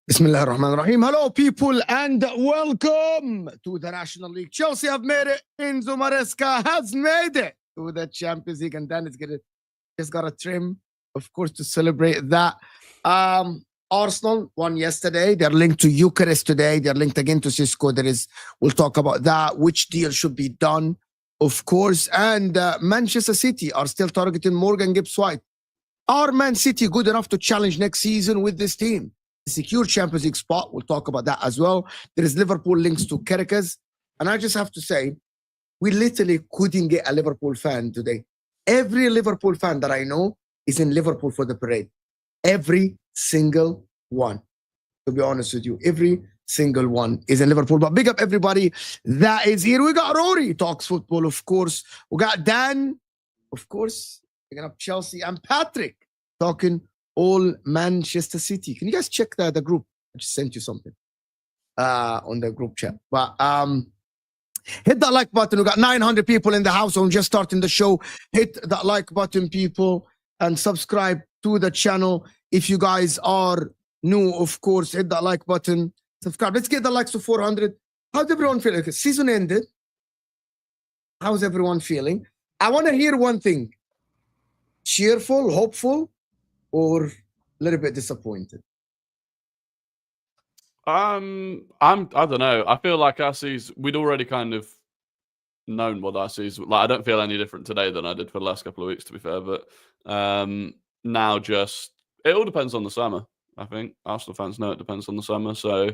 Bismillah ar-Rahman ar-Rahim. Hello, people, and welcome to the National League. Chelsea have made it. Enzo Maresca has made it to the Champions League, and then it's just got a trim, of course, to celebrate that. Arsenal won yesterday. They're linked to Gyokeres today. They're linked again to Cisco. We'll talk about that, which deal should be done, of course. And Manchester City are still targeting Morgan Gibbs-White. Are Man City good enough to challenge next season with this team? Secure Champions League spot. We'll talk about that as well. There is Liverpool links to Kerkez. And I just have to say, we literally couldn't get a Liverpool fan today. Every Liverpool fan that I know is in Liverpool for the parade. Every single one. To be honest with you, every single one is in Liverpool. But big up everybody that is here. We got Rory talks football, of course. We got Dan, of course. Picking up Chelsea, and Patrick talking all Manchester City. Can you guys check the group? I just sent you something on the group chat. But hit that like button. We got 900 people in the house. I'm just starting the show. Hit that like button, people, and subscribe to the channel. If you guys are new, of course, hit that like button. Subscribe. Let's get the likes to 400. How's everyone feeling? Okay, season ended. How's everyone feeling? I want to hear one thing. Cheerful, hopeful, or a little bit disappointed? I don't know. I feel like our season, we'd already kind of known what our season. Like, I don't feel any different today than I did for the last couple of weeks, to be fair. But now, just it all depends on the summer. I think Arsenal fans know it depends on the summer. So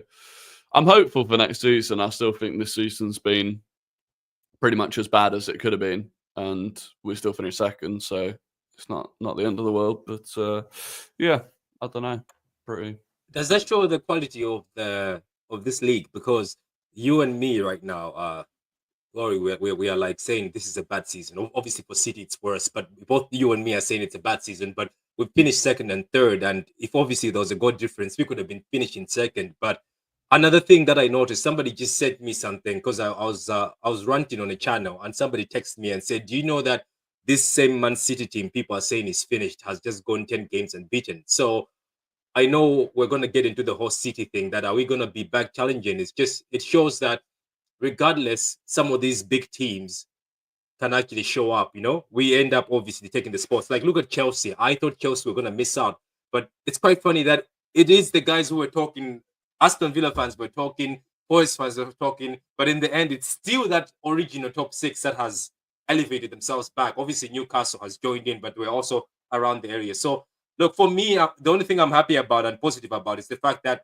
I'm hopeful for next season. I still think this season's been pretty much as bad as it could have been, and we still finished second. So it's not the end of the world, but yeah, I don't know. Pretty. Does that show the quality of this league? Because you and me right now, Rory, we are like saying this is a bad season. Obviously for City it's worse, but both you and me are saying it's a bad season. But we finished second and third, and if obviously there was a goal difference, we could have been finishing second. But another thing that I noticed, somebody just sent me something because I was ranting on a channel, and somebody texted me and said, "Do you know that this same Man City team people are saying is finished has just gone 10 games unbeaten?" So I know we're going to get into the whole City thing, that are we going to be back challenging? It shows that regardless, some of these big teams can actually show up, you know? We end up obviously taking the spots. Like, look at Chelsea. I thought Chelsea were going to miss out. But it's quite funny that it is the guys who were talking, Aston Villa fans were talking, Forest fans were talking, but in the end, it's still that original top six that has elevated themselves back. Obviously, Newcastle has joined in, but we're also around the area. So, look, for me, the only thing I'm happy about and positive about is the fact that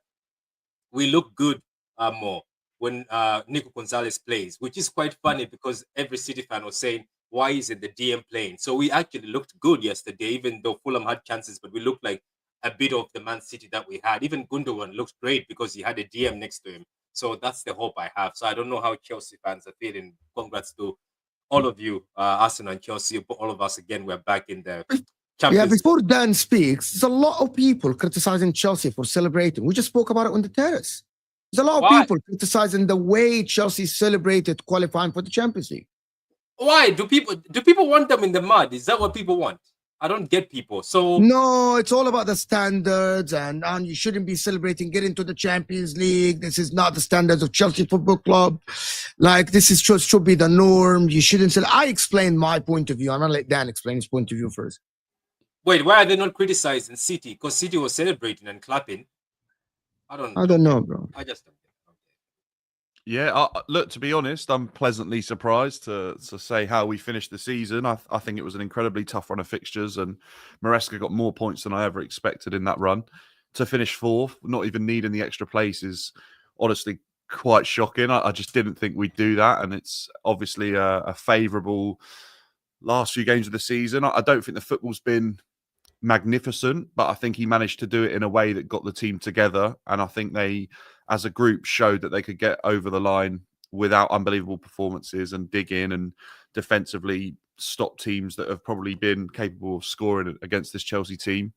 we look good more. when Nico Gonzalez plays, which is quite funny because every City fan was saying, why isn't the DM playing? So we actually looked good yesterday, even though Fulham had chances, but we looked like a bit of the Man City that we had. Even Gundogan looked great because he had a DM next to him. So that's the hope I have. So I don't know how Chelsea fans are feeling. Congrats to all of you, Arsenal and Chelsea, all of us again. We're back in the Champions League. Before Dan speaks, there's a lot of people criticizing Chelsea for celebrating. We just spoke about it on the terrace. There's a lot of people criticizing the way Chelsea celebrated qualifying for the Champions League. Why do people want them in the mud? Is that what people want? I don't get people. So no, it's all about the standards, and you shouldn't be celebrating getting to the Champions League. This is not the standards of Chelsea Football Club. Like, this is should be the norm. You shouldn't say. I explained my point of view. I'm gonna let Dan explain his point of view first. Wait, why are they not criticizing City? Because City was celebrating and clapping. I don't know, bro. I just don't get it. Yeah, look, to be honest, I'm pleasantly surprised to say how we finished the season. I think it was an incredibly tough run of fixtures, and Maresca got more points than I ever expected in that run. To finish fourth, not even needing the extra place, is honestly quite shocking. I just didn't think we'd do that, and it's obviously a favourable last few games of the season. I don't think the football's been magnificent, but I think he managed to do it in a way that got the team together, and I think they, as a group, showed that they could get over the line without unbelievable performances and dig in and defensively stop teams that have probably been capable of scoring against this Chelsea team.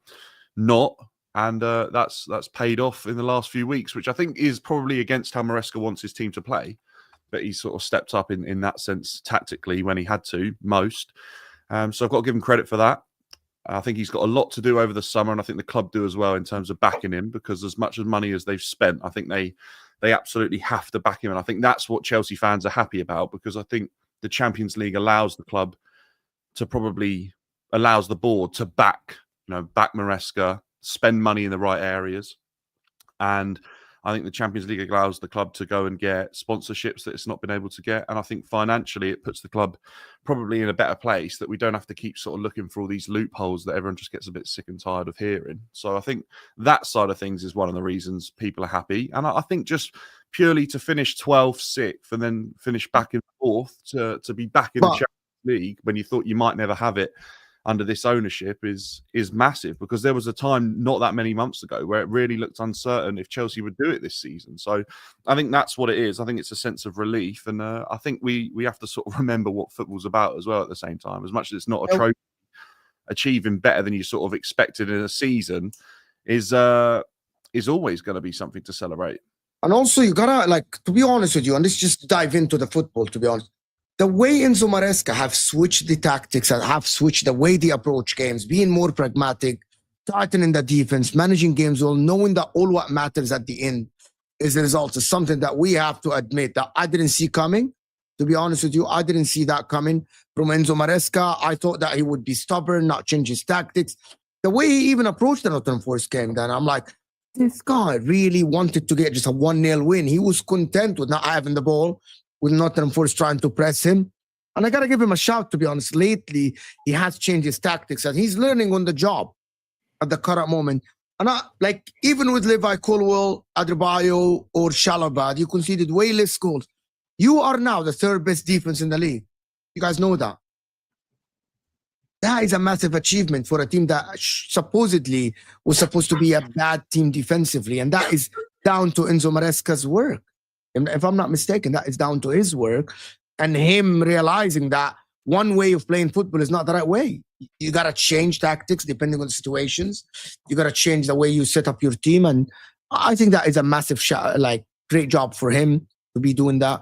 And that's paid off in the last few weeks, which I think is probably against how Maresca wants his team to play. But he sort of stepped up in that sense tactically when he had to most. So I've got to give him credit for that. I think he's got a lot to do over the summer, and I think the club do as well in terms of backing him, because as much as money as they've spent, I think they absolutely have to back him. And I think that's what Chelsea fans are happy about, because I think the Champions League allows the club to allows the board to back Maresca, spend money in the right areas. And I think the Champions League allows the club to go and get sponsorships that it's not been able to get. And I think financially it puts the club probably in a better place, that we don't have to keep sort of looking for all these loopholes that everyone just gets a bit sick and tired of hearing. So I think that side of things is one of the reasons people are happy. And I think just purely to finish 12th, 6th, and then finish back in 4th, to be back in the Champions League when you thought you might never have it under this ownership is massive, because there was a time not that many months ago where it really looked uncertain if Chelsea would do it this season. So I think that's what it is. I think it's a sense of relief, and I think we have to sort of remember what football's about as well at the same time. As much as it's not a trophy, achieving better than you sort of expected in a season is always going to be something to celebrate. And also, you gotta, to be honest with you, and let's just dive into the football, to be honest. The way Enzo Maresca have switched the tactics and have switched the way they approach games, being more pragmatic, tightening the defense, managing games well, knowing that all what matters at the end is the result, is something that we have to admit that I didn't see coming. To be honest with you, I didn't see that coming from Enzo Maresca. I thought that he would be stubborn, not change his tactics. The way he even approached the Nottingham Forest game, then I'm like, this guy really wanted to get just a 1-0 win. He was content with not having the ball, with Nottingham Forest trying to press him. And I got to give him a shout, to be honest. Lately, he has changed his tactics, and he's learning on the job at the current moment. And even with Levi Colwill, Adebayo, or Shalabad, you conceded way less goals. You are now the third best defense in the league. You guys know that. That is a massive achievement for a team that supposedly was supposed to be a bad team defensively. And that is down to Enzo Maresca's work. If I'm not mistaken, that is down to his work and him realizing that one way of playing football is not the right way. You got to change tactics depending on the situations. You got to change the way you set up your team. And I think that is a massive great job for him to be doing that.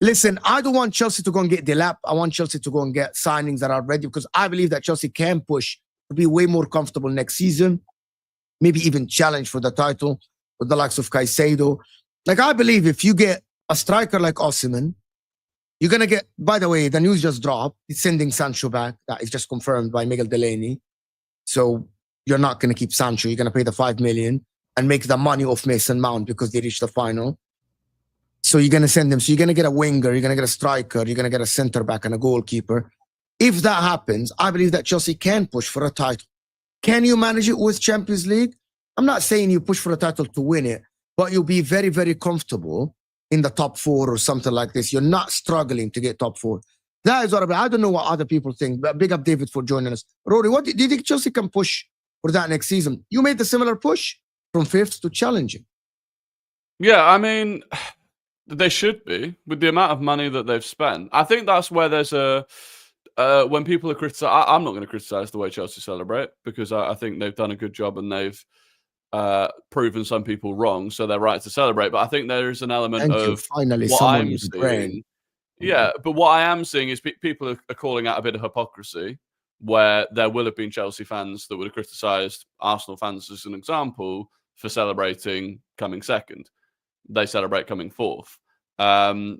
Listen, I don't want Chelsea to go and get Delap. I want Chelsea to go and get signings that are ready, because I believe that Chelsea can push to be way more comfortable next season, maybe even challenge for the title with the likes of Caicedo. I believe if you get a striker like Osimhen, you're going to get, by the way, the news just dropped. It's sending Sancho back. That is just confirmed by Miguel Delaney. So you're not going to keep Sancho. You're going to pay the 5 million and make the money off Mason Mount because they reached the final. So you're going to send them. So you're going to get a winger, you're going to get a striker, you're going to get a center back and a goalkeeper. If that happens, I believe that Chelsea can push for a title. Can you manage it with Champions League? I'm not saying you push for a title to win it, but you'll be very, very comfortable in the top 4 or something like this. You're not struggling to get top 4. That is what I don't know what other people think, but big up David for joining us. Rory, what do you think Chelsea can push for that next season? You made a similar push from 5th to challenging. Yeah, I mean, they should be with the amount of money that they've spent. I think that's where there's a when people are criticizing. I'm not going to criticize the way Chelsea celebrate because I think they've done a good job and they've proven some people wrong, so they're right to celebrate. But I think there is an element of finally what someone I'm with a brain. seeing. Yeah, but what I am seeing is people are calling out a bit of hypocrisy, where there will have been Chelsea fans that would have criticised Arsenal fans, as an example, for celebrating coming second. They celebrate coming 4th,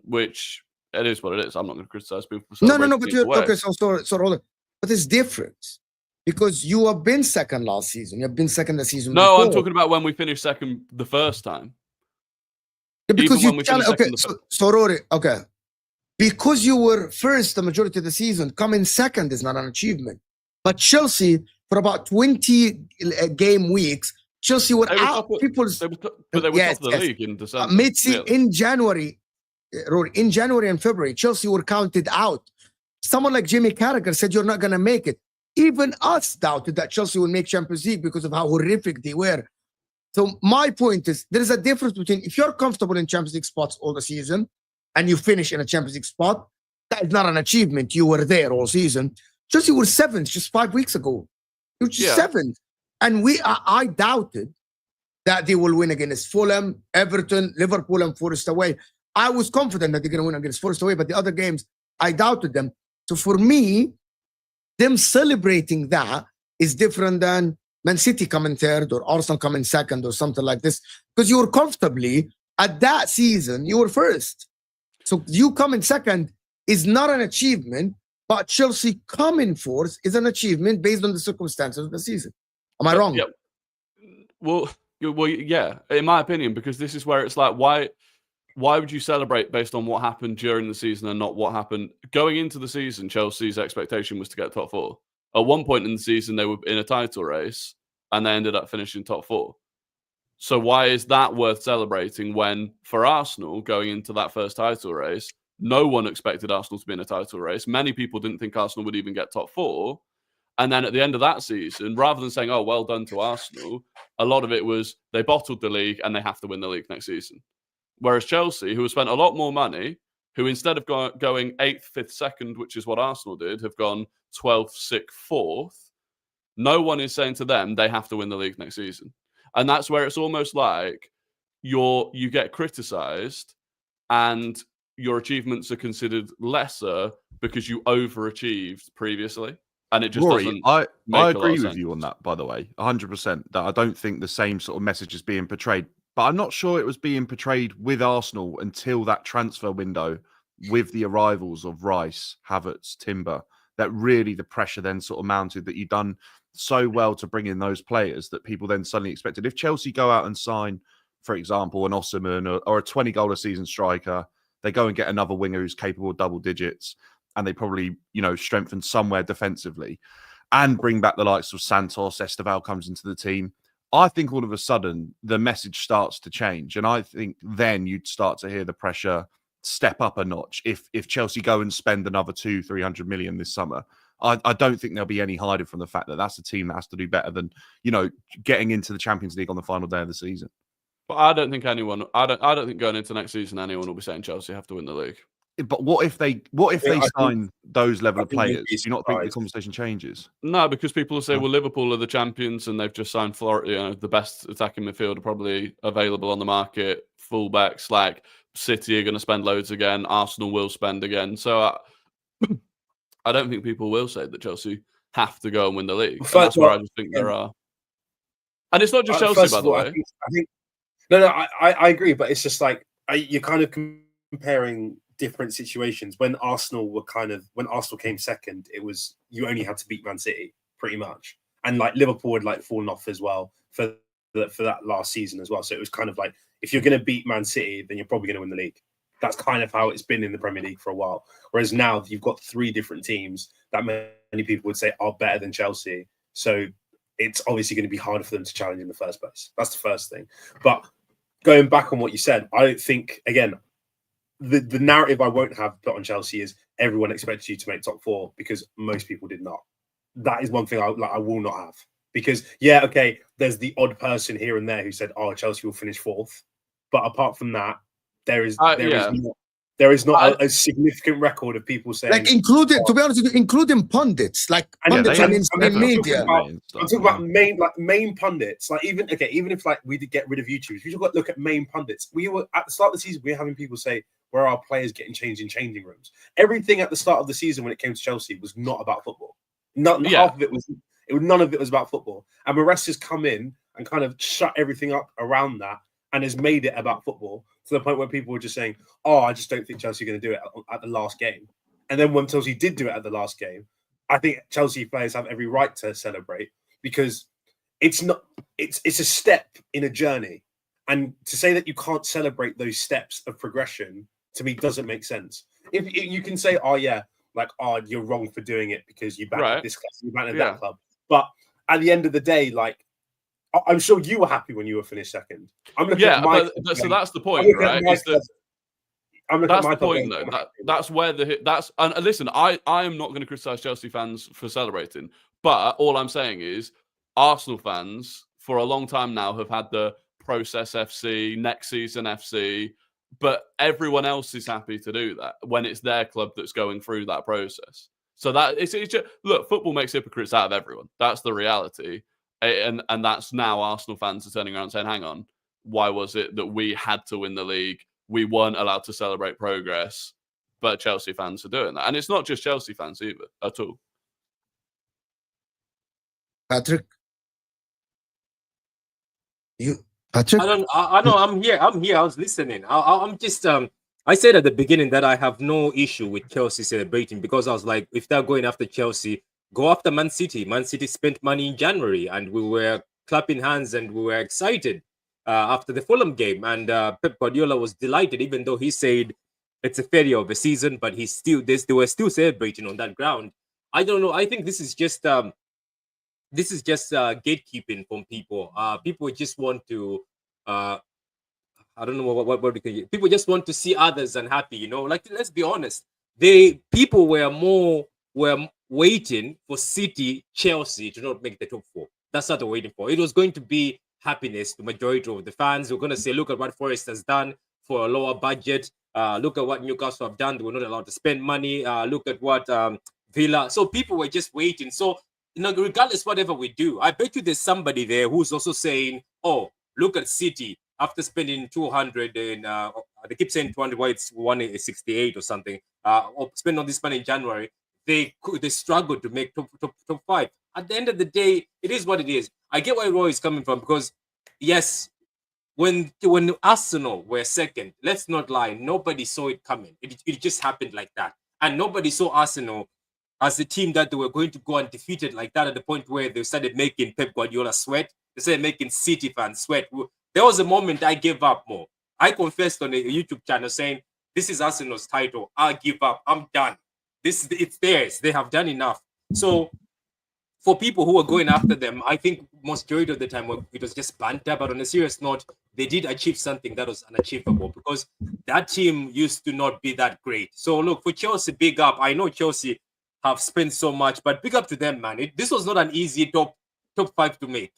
which it is what it is. I'm not going to criticise people for celebrating. No, but you're okay. So hold on. But it's different because you have been second last season. You have been second the season. No, before. I'm talking about when we finished second the first time. Yeah, because Even you okay. So Rory, okay. Because you were first the majority of the season, coming second is not an achievement. But Chelsea, for about 20 game weeks, Chelsea were out. But they were top of the league in December. In January, Rory, in January and February, Chelsea were counted out. Someone like Jimmy Carragher said you're not going to make it. Even us doubted that Chelsea would make Champions League because of how horrific they were. So my point is, there is a difference between if you're comfortable in Champions League spots all the season, and you finish in a Champions League spot, that is not an achievement. You were there all season. Chelsea were 7th just 5 weeks ago. You were just 7th. And I doubted that they will win against Fulham, Everton, Liverpool, and Forest away. I was confident that they're going to win against Forest away, but the other games, I doubted them. So for me, them celebrating that is different than Man City coming 3rd or Arsenal coming 2nd or something like this. Because you were comfortably, at that season, you were 1st. So you coming 2nd is not an achievement, but Chelsea coming 4th is an achievement based on the circumstances of the season. Am I wrong? Yeah. Well, yeah. In my opinion, because this is where it's like, why would you celebrate based on what happened during the season and not what happened going into the season? Chelsea's expectation was to get top 4. At one point in the season, they were in a title race and they ended up finishing top 4. So why is that worth celebrating when, for Arsenal, going into that first title race, no one expected Arsenal to be in a title race. Many people didn't think Arsenal would even get top 4. And then at the end of that season, rather than saying, oh, well done to Arsenal, a lot of it was they bottled the league and they have to win the league next season. Whereas Chelsea, who have spent a lot more money, who instead of going 8th, 5th, 2nd, which is what Arsenal did, have gone 12th, 6th, 4th, no one is saying to them they have to win the league next season. And that's where it's almost like you get criticised and your achievements are considered lesser because you overachieved previously. And it just Rory, doesn't. I agree with sense. you on that, by the way, 100%. That I don't think the same sort of message is being portrayed. But I'm not sure it was being portrayed with Arsenal until that transfer window with the arrivals of Rice, Havertz, Timber, that really the pressure then sort of mounted that you'd done so well to bring in those players that people then suddenly expected. If Chelsea go out and sign, for example, an Osimhen or a 20-goal a season striker, they go and get another winger who's capable of double digits, and they probably, strengthen somewhere defensively and bring back the likes of Santos, Esteval comes into the team. I think all of a sudden the message starts to change. And I think then you'd start to hear the pressure step up a notch. If Chelsea go and spend another 200-300 million this summer, I don't think there'll be any hiding from the fact that that's a team that has to do better than, getting into the Champions League on the final day of the season. But I don't think going into next season anyone will be saying Chelsea have to win the league. But what if they sign those level of players? Do you not think the conversation changes? No, because people will say, well, Liverpool are the champions and they've just signed the best attacking midfielder probably available on the market, fullbacks. Like City are going to spend loads again, Arsenal will spend again. So I don't think people will say that Chelsea have to go and win the league. And that's where I just think there are. And it's not just Chelsea, by the way. I agree, but it's just like you're kind of comparing different situations. When Arsenal came second, it was you only had to beat Man City pretty much, and like Liverpool had fallen off as well for that last season as well. So it was kind of like if you're going to beat Man City, then you're probably going to win the league. That's kind of how it's been in the Premier League for a while. Whereas now you've got 3 different teams that many people would say are better than Chelsea. So it's obviously going to be harder for them to challenge in the first place. That's the first thing. But going back on what you said, I don't think, again, the narrative I won't have put on Chelsea is everyone expects you to make top 4 because most people did not. That is one thing I will not have. Because, yeah, okay, there's the odd person here and there who said, oh, Chelsea will finish 4th. But apart from that, there is not a significant record of people saying... Like, including, to be honest with you, including pundits. Like, pundits in media. I'm talking about main pundits. Like, even if, like, we did get rid of YouTube, if you look at main pundits, we were, at the start of the season, we were having people say, where are players getting changed in changing rooms? Everything at the start of the season when it came to Chelsea was not about football. Half of it was... none of it was about football. And Maresca's come in and kind of shut everything up around that and has made it about football to the point where people were just saying, oh, I just don't think Chelsea are going to do it at the last game. And then when Chelsea did do it at the last game, I think Chelsea players have every right to celebrate because it's a step in a journey. And to say that you can't celebrate those steps of progression, to me, doesn't make sense. If you can say, oh, yeah, like, oh, you're wrong for doing it because you banned this club, you banned that club. But at the end of the day, like, I'm sure you were happy when you were finished second. I'm looking at my so that's the point, right? That's the point, though. That's where and listen, I am not going to criticize Chelsea fans for celebrating, but all I'm saying is Arsenal fans for a long time now have had the process FC, next season FC, but everyone else is happy to do that when it's their club that's going through that process. So that it's just, look, football makes hypocrites out of everyone. That's the reality. And that's now Arsenal fans are turning around and saying, hang on, why was it that we had to win the league? We weren't allowed to celebrate progress, but Chelsea fans are doing that. And it's not just Chelsea fans either, at all. Patrick? Patrick? I know, I'm here. I was listening. I'm just... I said at the beginning that I have no issue with Chelsea celebrating because I was like, if they're going after Chelsea, go after Man City. Man City spent money in January and we were clapping hands and we were excited after the Fulham game. And Pep Guardiola was delighted, even though he said it's a failure of a season, but they were still celebrating on that ground. I don't know. I think this is just gatekeeping from people. People just want to... I don't know what we can. People just want to see others unhappy, you know. Like, let's be honest. People were waiting for City, Chelsea to not make the top 4. That's what they're waiting for. It was going to be happiness to majority of the fans. We're going to say, look at what Forest has done for a lower budget. Look at what Newcastle have done. They were not allowed to spend money. Look at what Villa. So people were just waiting. So, you know, regardless whatever we do, I bet you there's somebody there who's also saying, oh, look at City. After spending 200 and they keep saying 200, why it's 168 or something, or spend all this money in January, they struggled to make top 5. At the end of the day, it is what it is. I get where Roy is coming from because, yes, when Arsenal were second, let's not lie, nobody saw it coming. It just happened like that. And nobody saw Arsenal as a team that they were going to go undefeated like that at the point where they started making Pep Guardiola sweat. They started making City fans sweat. There was a moment I gave up more. I confessed on a YouTube channel saying, this is Arsenal's title. I'll give up. I'm done. It's theirs. They have done enough. So for people who are going after them, I think majority of the time it was just banter. But on a serious note, they did achieve something that was unachievable because that team used to not be that great. So look, for Chelsea, big up. I know Chelsea have spent so much, but big up to them, man. This was not an easy top 5 to make.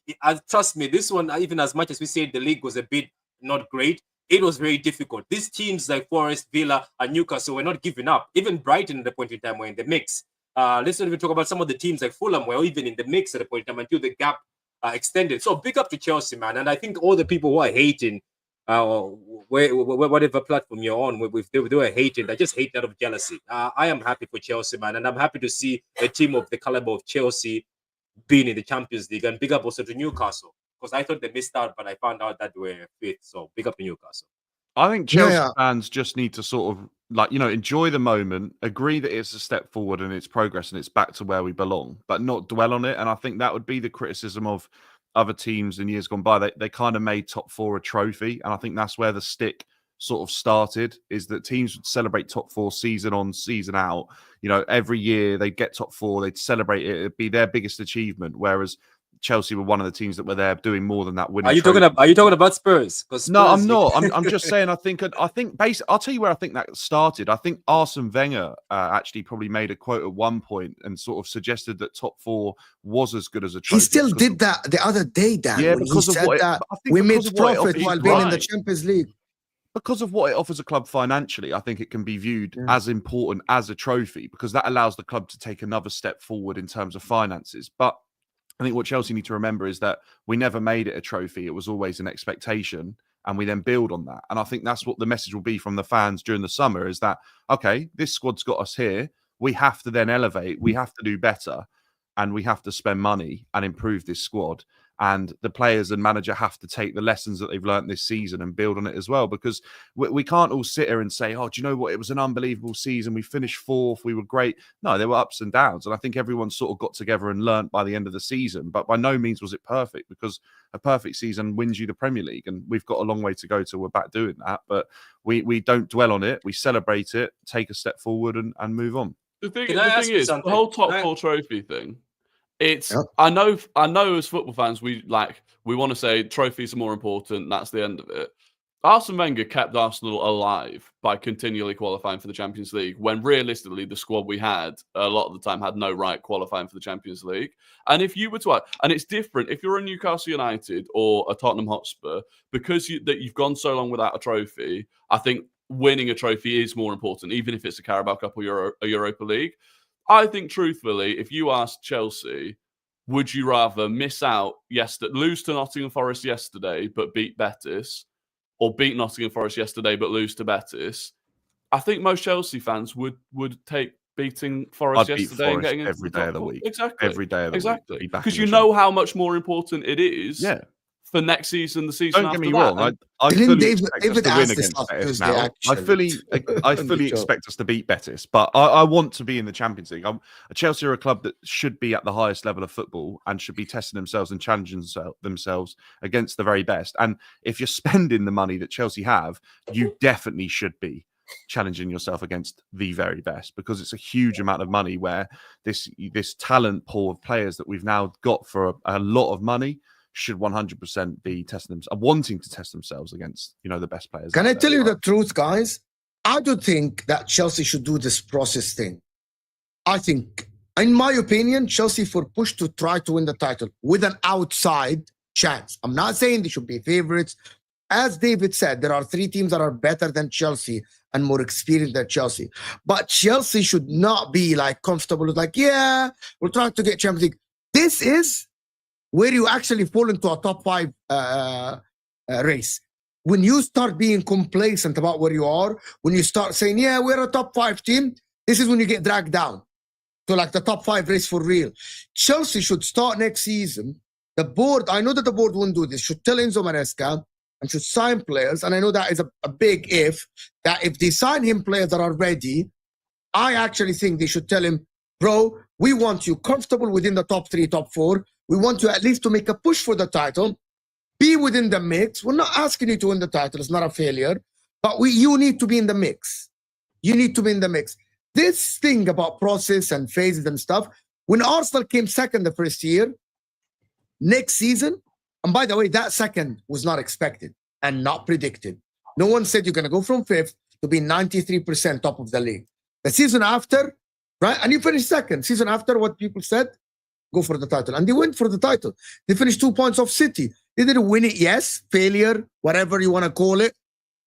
Trust me, this one, even as much as we said the league was a bit not great, it was very difficult. These teams like Forest, Villa, and Newcastle were not giving up. Even Brighton at the point in time were in the mix. Let's not even talk about some of the teams like Fulham were even in the mix at the point in time until the gap extended. So big up to Chelsea, man. And I think all the people who are hating, whatever platform you're on, they were hating. I just hate out of jealousy. I am happy for Chelsea, man. And I'm happy to see a team of the caliber of Chelsea being in the Champions League. And big up also to Newcastle. Because I thought they missed out, but I found out that they were fifth. So big up to Newcastle. I think Chelsea fans just need to sort of, like, you know, enjoy the moment, agree that it's a step forward and it's progress and it's back to where we belong, but not dwell on it. And I think that would be the criticism of other teams in years gone by. They kind of made top 4 a trophy. And I think that's where the stick sort of started, is that teams would celebrate top 4 season on, season out. You know, every year they'd get top 4, they'd celebrate it. It'd be their biggest achievement. Whereas Chelsea were one of the teams that were there doing more than that winning. Are you talking about Spurs? No, I'm not. I'm just saying. I think basically, I'll tell you where I think that started. I think Arsene Wenger actually probably made a quote at one point and sort of suggested that top 4 was as good as a trophy. He still did that the other day, Dan. Yeah, when because he of said what that we made profit while being in the Champions League. Because of what it offers a club financially, I think it can be viewed as important as a trophy because that allows the club to take another step forward in terms of finances. But I think what Chelsea need to remember is that we never made it a trophy. It was always an expectation, and we then build on that. And I think that's what the message will be from the fans during the summer is that, okay, this squad's got us here. We have to then elevate. We have to do better, and we have to spend money and improve this squad. And the players and manager have to take the lessons that they've learned this season and build on it as well. Because we can't all sit here and say, oh, do you know what? It was an unbelievable season. We finished 4th. We were great. No, there were ups and downs. And I think everyone sort of got together and learnt by the end of the season. But by no means was it perfect because a perfect season wins you the Premier League. And we've got a long way to go till we're back doing that. But we don't dwell on it. We celebrate it, take a step forward and move on. The thing is, the whole top 4 trophy thing, it's I know as football fans we want to say trophies are more important, that's the end of it. Arsene Wenger kept Arsenal alive by continually qualifying for the Champions League when realistically the squad we had a lot of the time had no right qualifying for the Champions League. And if you were to and it's different if you're a Newcastle United or a Tottenham Hotspur, because you've gone so long without a trophy, I think winning a trophy is more important, even if it's a Carabao Cup or a Europa League. I think, truthfully, if you ask Chelsea, would you rather miss out lose to Nottingham Forest yesterday but beat Betis, or beat Nottingham Forest yesterday but lose to Betis? I think most Chelsea fans would take beating Forest yesterday and getting into every day of the week. Exactly. Every day of the week. Because you know how much more important it is. Yeah. For next season, the season Don't after get me wrong. I fully expect us to win against Betis now. I fully expect us to beat Betis, but I want to be in the Champions League. Chelsea are a club that should be at the highest level of football and should be testing themselves and challenging themselves against the very best. And if you're spending the money that Chelsea have, you definitely should be challenging yourself against the very best, because it's a huge amount of money where this talent pool of players that we've now got for a lot of money should 100% be testing themselves, wanting to test themselves against, the best players. Can I tell you the truth, guys? I do think that Chelsea should do this process thing. I think, in my opinion, Chelsea for push to try to win the title with an outside chance. I'm not saying they should be favorites. As David said, there are 3 teams that are better than Chelsea and more experienced than Chelsea. But Chelsea should not be comfortable with we're trying to get Champions League. This is where you actually fall into a top 5 race. When you start being complacent about where you are, when you start saying, we're a top 5 team, this is when you get dragged down to the top 5 race for real. Chelsea should start next season. The board, I know that the board won't do this, should tell Enzo Maresca and should sign players, and I know that is a big if, that if they sign him players that are ready, I actually think they should tell him, bro, we want you comfortable within the top 3, top 4. We want you at least to make a push for the title, be within the mix. We're not asking you to win the title. It's not a failure. But you need to be in the mix. You need to be in the mix. This thing about process and phases and stuff, when Arsenal came second the first year, next season, and by the way, that second was not expected and not predicted. No one said you're going to go from 5th to be 93% top of the league. The season after, right? And you finished second. Season after, what people said? Go for the title. And they went for the title. They finished 2 points off City. They didn't win it, yes, failure, whatever you want to call it,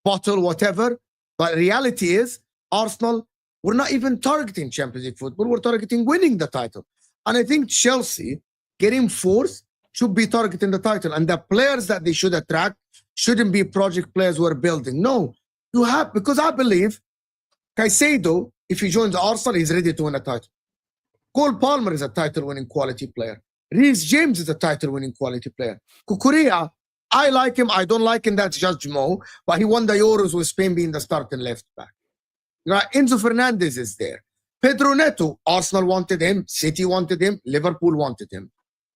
bottle, whatever. But reality is, Arsenal, we're not even targeting Champions League football. We're targeting winning the title. And I think Chelsea, getting 4th, should be targeting the title. And the players that they should attract shouldn't be project players who are building. No, because I believe Caicedo, if he joins Arsenal, he's ready to win a title. Cole Palmer is a title-winning quality player. Reece James is a title-winning quality player. Cucurella, I like him. I don't like him. That's Judge Mo. But he won the Euros with Spain being the starting left back. Right? Enzo Fernandez is there. Pedro Neto, Arsenal wanted him. City wanted him. Liverpool wanted him.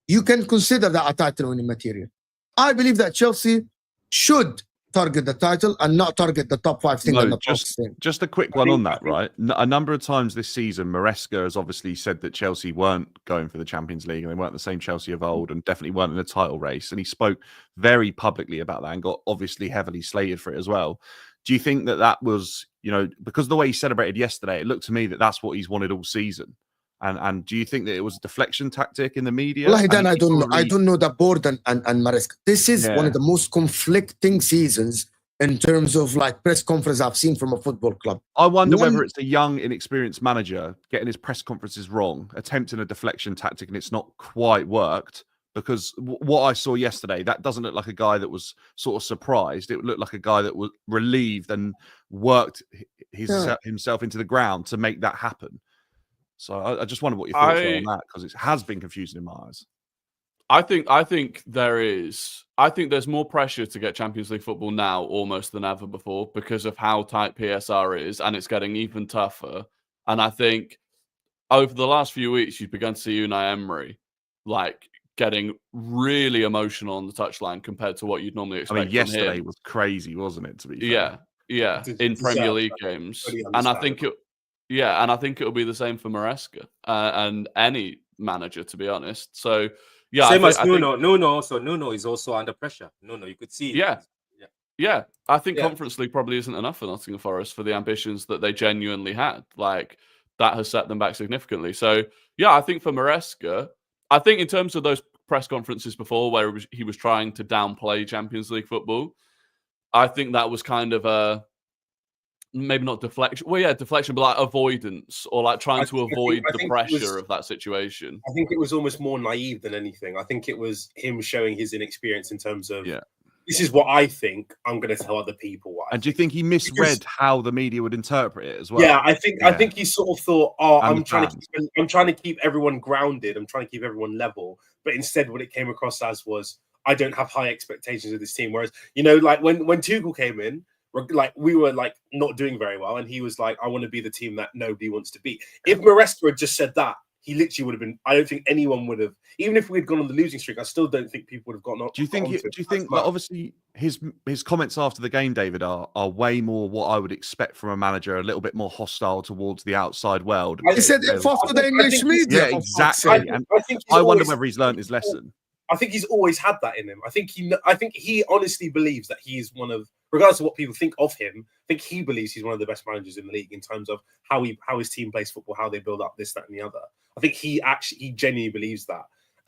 You can consider that a title-winning material. I believe that Chelsea should target the title and not target the top 5 thing and the top thing. Just a quick one on that, right? A number of times this season, Maresca has obviously said that Chelsea weren't going for the Champions League and they weren't the same Chelsea of old and definitely weren't in a title race. And he spoke very publicly about that and got obviously heavily slated for it as well. Do you think that that was, you know, because the way he celebrated yesterday, it looked to me that that's what he's wanted all season. And do you think that it was a deflection tactic in the media? Well, then I don't know. I don't know the board and Maresca. This is one of the most conflicting seasons in terms of like press conference I've seen from a football club. I wonder whether it's a young, inexperienced manager getting his press conferences wrong, attempting a deflection tactic, and it's not quite worked. Because what I saw yesterday, that doesn't look like a guy that was sort of surprised. It looked like a guy that was relieved and worked himself into the ground to make that happen. So I just wonder what your thoughts are on that, because it has been confusing in my eyes. I think there's more pressure to get Champions League football now almost than ever before because of how tight PSR is, and it's getting even tougher. And I think over the last few weeks, you've begun to see Unai Emery like getting really emotional on the touchline compared to what you'd normally expect. I mean, yesterday was crazy, wasn't it? To be fair. Yeah, in Premier League games, and I think it. Yeah, and I think it'll be the same for Maresca and any manager, to be honest. So, yeah. Same as Nuno. Nuno is also under pressure. Nuno, you could see. Yeah. I think Conference League probably isn't enough for Nottingham Forest for the ambitions that they genuinely had. Like, that has set them back significantly. So, yeah, I think for Maresca, I think in terms of those press conferences before where he was trying to downplay Champions League football, I think that was kind of a... maybe not deflection. Well, yeah, deflection, but like avoidance or like trying to avoid the pressure of that situation. I think it was almost more naive than anything. I think it was him showing his inexperience in terms of, this is what I think. I'm going to tell other people what. And do you think he misread how the media would interpret it as well? Yeah, I think he sort of thought, I'm trying to keep everyone grounded. I'm trying to keep everyone level. But instead, what it came across as was, I don't have high expectations of this team. Whereas, you know, like when Tuchel came in, like we were like not doing very well, and he was like, I want to be the team that nobody wants to beat. If Maresca had just said that, he literally would have been. I don't think anyone would have, even if we had gone on the losing streak, I still don't think people would have gotten on. Do you think that obviously his comments after the game, David, are way more what I would expect from a manager, a little bit more hostile towards the outside world? He said it after the English media. Yeah, exactly. And I wonder whether he's learned his lesson. I think he's always had that in him. I think he honestly believes that he is one of, regardless of what people think of him, I think he believes he's one of the best managers in the league in terms of how his team plays football, how they build up this, that, and the other. I think he genuinely believes that.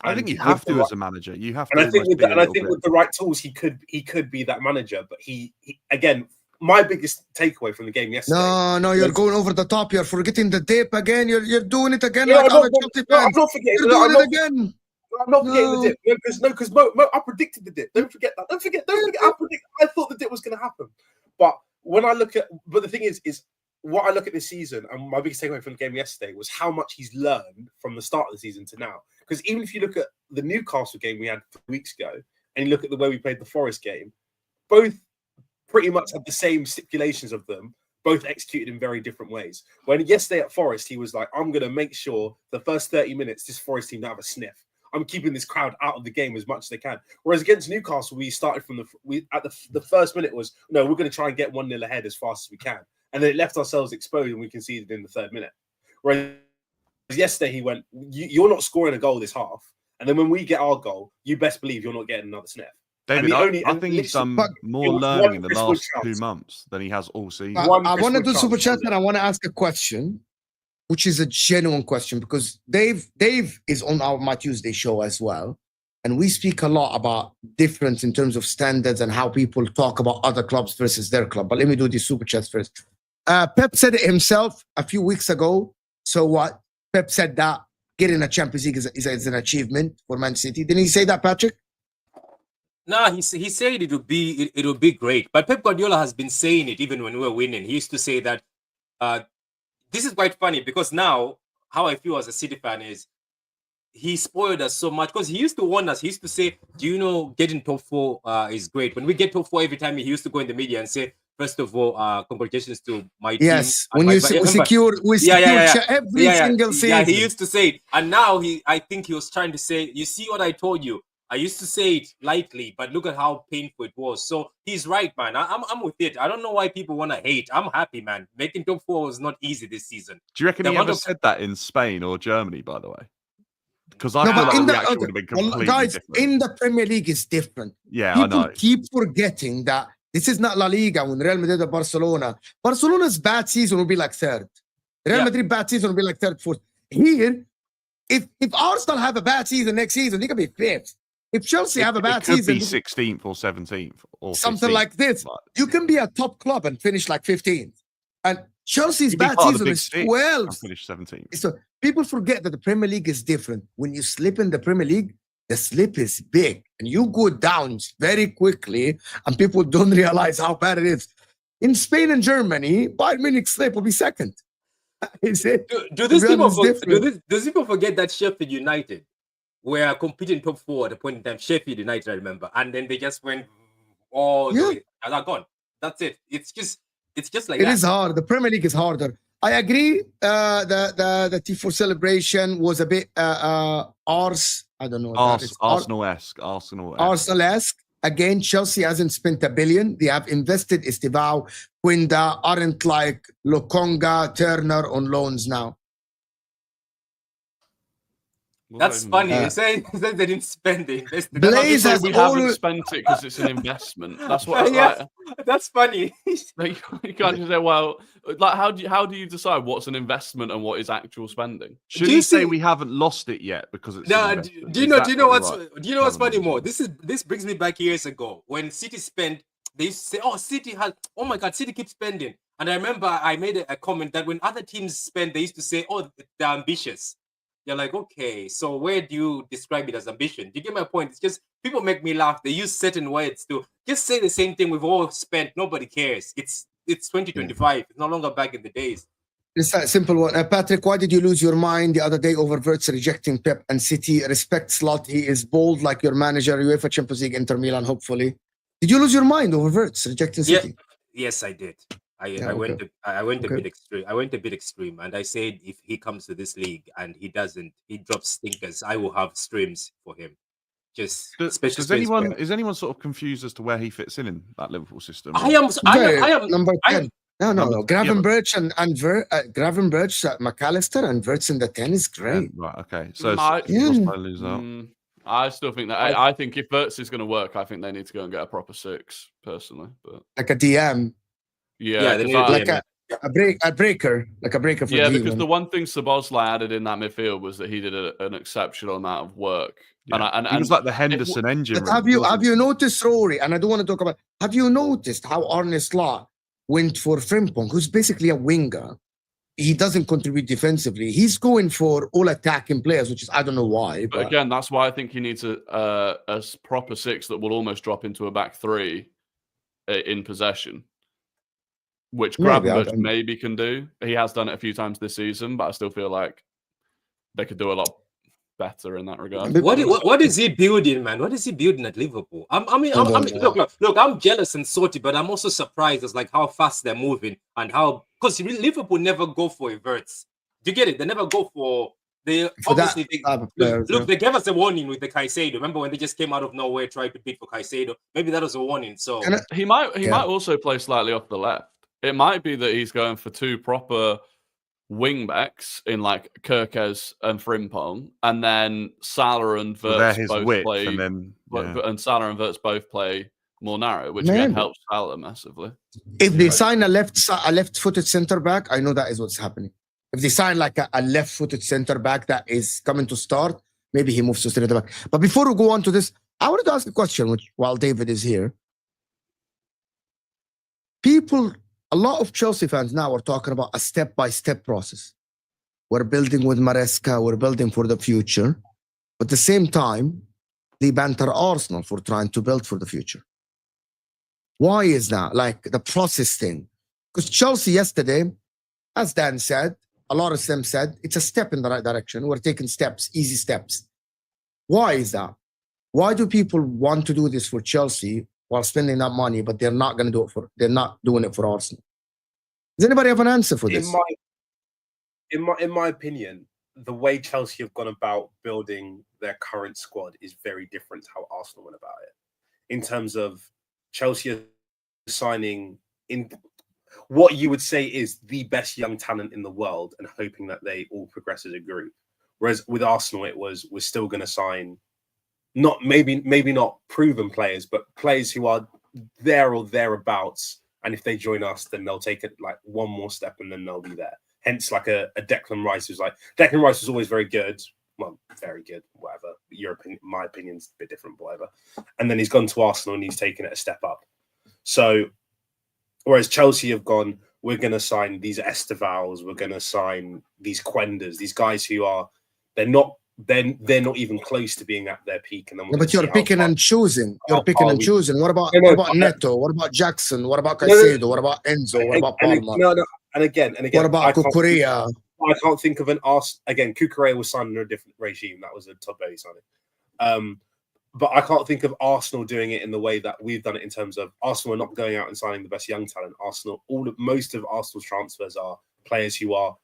I think you have to as a manager. You have to. And I think with the right tools, he could be that manager. But he again, my biggest takeaway from the game yesterday. No, you're going over the top. You're forgetting the dip again. You're doing it again. I'm not forgetting. You're doing it again. I'm not forgetting the dip. Because I predicted the dip. Don't forget that. Don't forget. I thought the dip was going to happen. But the thing is what I look at this season, and my biggest takeaway from the game yesterday was how much he's learned from the start of the season to now. Because even if you look at the Newcastle game we had 3 weeks ago, and you look at the way we played the Forest game, both pretty much had the same stipulations of them, both executed in very different ways. When yesterday at Forest, he was like, I'm going to make sure the first 30 minutes, this Forest team don't have a sniff. I'm keeping this crowd out of the game as much as they can. Whereas against Newcastle, we started from the first minute was, no, we're going to try and get 1-0 ahead as fast as we can. And then it left ourselves exposed and we conceded in the 3rd minute. Whereas yesterday he went, you're not scoring a goal this half. And then when we get our goal, you best believe you're not getting another sniff. David, I think he's done more learning in the last 2 months than he has all season. I want to do Super Chat and I want to ask a question, which is a genuine question, because Dave is on my Tuesday show as well. And we speak a lot about difference in terms of standards and how people talk about other clubs versus their club. But let me do the Super Chats first. Pep said it himself a few weeks ago. So what? Pep said that getting a Champions League is an achievement for Man City. Didn't he say that, Patrick? No, he said it would be great. But Pep Guardiola has been saying it even when we were winning. He used to say that this is quite funny because now how I feel as a City fan is he spoiled us so much because he used to warn us. He used to say, do you know getting top 4 is great? When we get top 4 every time, he used to go in the media and say, first of all, congratulations to my team. Yes, when we secure every single season. Yeah, he used to say it. And now I think he was trying to say, you see what I told you? I used to say it lightly, but look at how painful it was. So he's right, man. I'm with it. I don't know why people want to hate. I'm happy, man. Making top 4 was not easy this season. Do you reckon The he amount ever of- said that in Spain or Germany, by the way? Because I No, feel but like in the the reaction would have been completely guys, different. in the Premier League is different. Yeah, I People know. keep forgetting that this is not La Liga when Real Madrid or Barcelona. Barcelona's bad season will be like third. Real Yeah. Madrid bad season will be like third, fourth. Here, if Arsenal have a bad season next season, they can be fifth. If Chelsea have a bad it could season, be 16th or 17th or something 15th. like this, you can be a top club and finish like 15th. And Chelsea's You'd be bad part of the season big is six 12th. and finish 17th. So people forget that the Premier League is different. When you slip in the Premier League, the slip is big and you go down very quickly and people don't realize how bad it is. In Spain and Germany, Bayern Munich slip will be second. Is it? Do these To be people honest, different. do people forget that Sheffield United were competing top 4 at the point in time? Sheffield United, I remember, and then they just went all the Yeah. way. And they're gone. That's it. It's just like It that. is hard. The Premier League is harder. I agree. The T4 celebration was a bit arse. I don't know. What that is. Arsenal-esque. Arsenal-esque. Again, Chelsea hasn't spent $1 billion. They have invested Estivao, Quinda, aren't like Lokonga, Turner on loans now. That's funny. Uh, You're saying they didn't spend it. Blaze has we haven't always- spent it because it's an investment. That's what. Yes. That's funny. Like, you can't just say, well, like how do you decide what's an investment and what is actual spending? Should Do you you say see- we haven't lost it yet because it's No, an do investment? you Is know? that Do you know what what's? you're right? Do you know what's funny Haven't more? lost This brings me back years ago when City spent. They used to say, "Oh, City has. Oh my God, City keeps spending." And I remember I made a comment that when other teams spend, they used to say, "Oh, they're ambitious." You're like, okay, so where do you describe it as ambition? Do you get my point? It's just people make me laugh. They use certain words to just say the same thing we've all spent. Nobody cares. It's 2025. It's no longer back in the days. It's a simple one. Patrick, why did you lose your mind the other day over Wirtz rejecting Pep and City? Respect Slot. He is bold like your manager, UEFA Champions League, Inter Milan, hopefully. Did you lose your mind over Wirtz rejecting Yeah. City? Yes, I did. I Yeah, went okay. a Okay. bit extreme. I went a bit extreme, and I said if he comes to this league and he drops stinkers, I will have streams for him. Just special Does streams for him. is anyone sort of confused as to where he fits in that Liverpool system? I am Number 10. No. Number- Gravenberch and Gravenberch, McAllister and Wirtz in the 10 is great. Right, okay. So Might- lose out. I still think that I think if Wirtz is going to work, I think they need to go and get a proper 6 personally. But Like a DM, Yeah, they 'cause need a I- like DM. a breaker, like a breaker for yeah, D1. because the one thing Szoboszlai added in that midfield was that he did an exceptional amount of work. Yeah. And He was like the Henderson engine. But room, have you wasn't noticed, Rory? And I don't want to talk about. Have you noticed how Arne Slot went for Frimpong, who's basically a winger? He doesn't contribute defensively. He's going for all attacking players, which is I don't know why. But again, that's why I think he needs a proper 6 that will almost drop into a back 3 in possession, which Gravenberch maybe can do. He has done it a few times this season, but I still feel like they could do a lot better in that regard. What is he building, man? What is he building at Liverpool? Look, I'm jealous and salty, but I'm also surprised as like how fast they're moving and how because Liverpool never go for Wirtz. Do you get it? They never go for they For that obviously type of players, look, they gave us a warning with the Caicedo. Remember when they just came out of nowhere, tried to bid for Caicedo? Maybe that was a warning. So He might also play slightly off the left. It might be that he's going for 2 proper wing backs in like Kerkez and Frimpong, and then Salah and They're Wirtz his both width, play, and then and Salah and Wirtz both play more narrow, which again Maybe. helps Salah massively. If they sign a left-footed center back, I know that is what's happening. If they sign like a left-footed center back that is coming to start, maybe he moves to center back. But before we go on to this, I wanted to ask a question, which while David is here. A lot of Chelsea fans now are talking about a step-by-step process. We're building with Maresca, we're building for the future. But at the same time, they banter Arsenal for trying to build for the future. Why is that? Like the process thing. Because Chelsea yesterday, as Dan said, a lot of them said, it's a step in the right direction. We're taking steps, easy steps. Why is that? Why do people want to do this for Chelsea while spending that money, but they're not going to do it they're not doing it for Arsenal? Does anybody have an answer for this? In my opinion, the way Chelsea have gone about building their current squad is very different to how Arsenal went about it. In terms of Chelsea are signing in what you would say is the best young talent in the world and hoping that they all progress as a group. Whereas with Arsenal, we're still going to sign maybe not proven players, but players who are there or thereabouts. And if they join us, then they'll take it like one more step and then they'll be there. Hence, like a Declan Rice who's like, Declan Rice was always very good. Well, very good, whatever. Your opinion, my opinion's a bit different, but whatever. And then he's gone to Arsenal and he's taken it a step up. So, whereas Chelsea have gone, we're going to sign these Estevals, we're going to sign these Quendas, these guys who are, they're not even close to being at their peak. And then but you're picking and choosing. You're picking and choosing. What about Neto? What about Jackson? What about Caicedo? What about Enzo? What about Palmer? And again, what about Cucurella? I can't think of an Arsenal. Again, Cucurella was signed under a different regime. That was a Todd Bailey signing. But I can't think of Arsenal doing it in the way that we've done it in terms of Arsenal are not going out and signing the best young talent. Most of Arsenal's transfers are players who are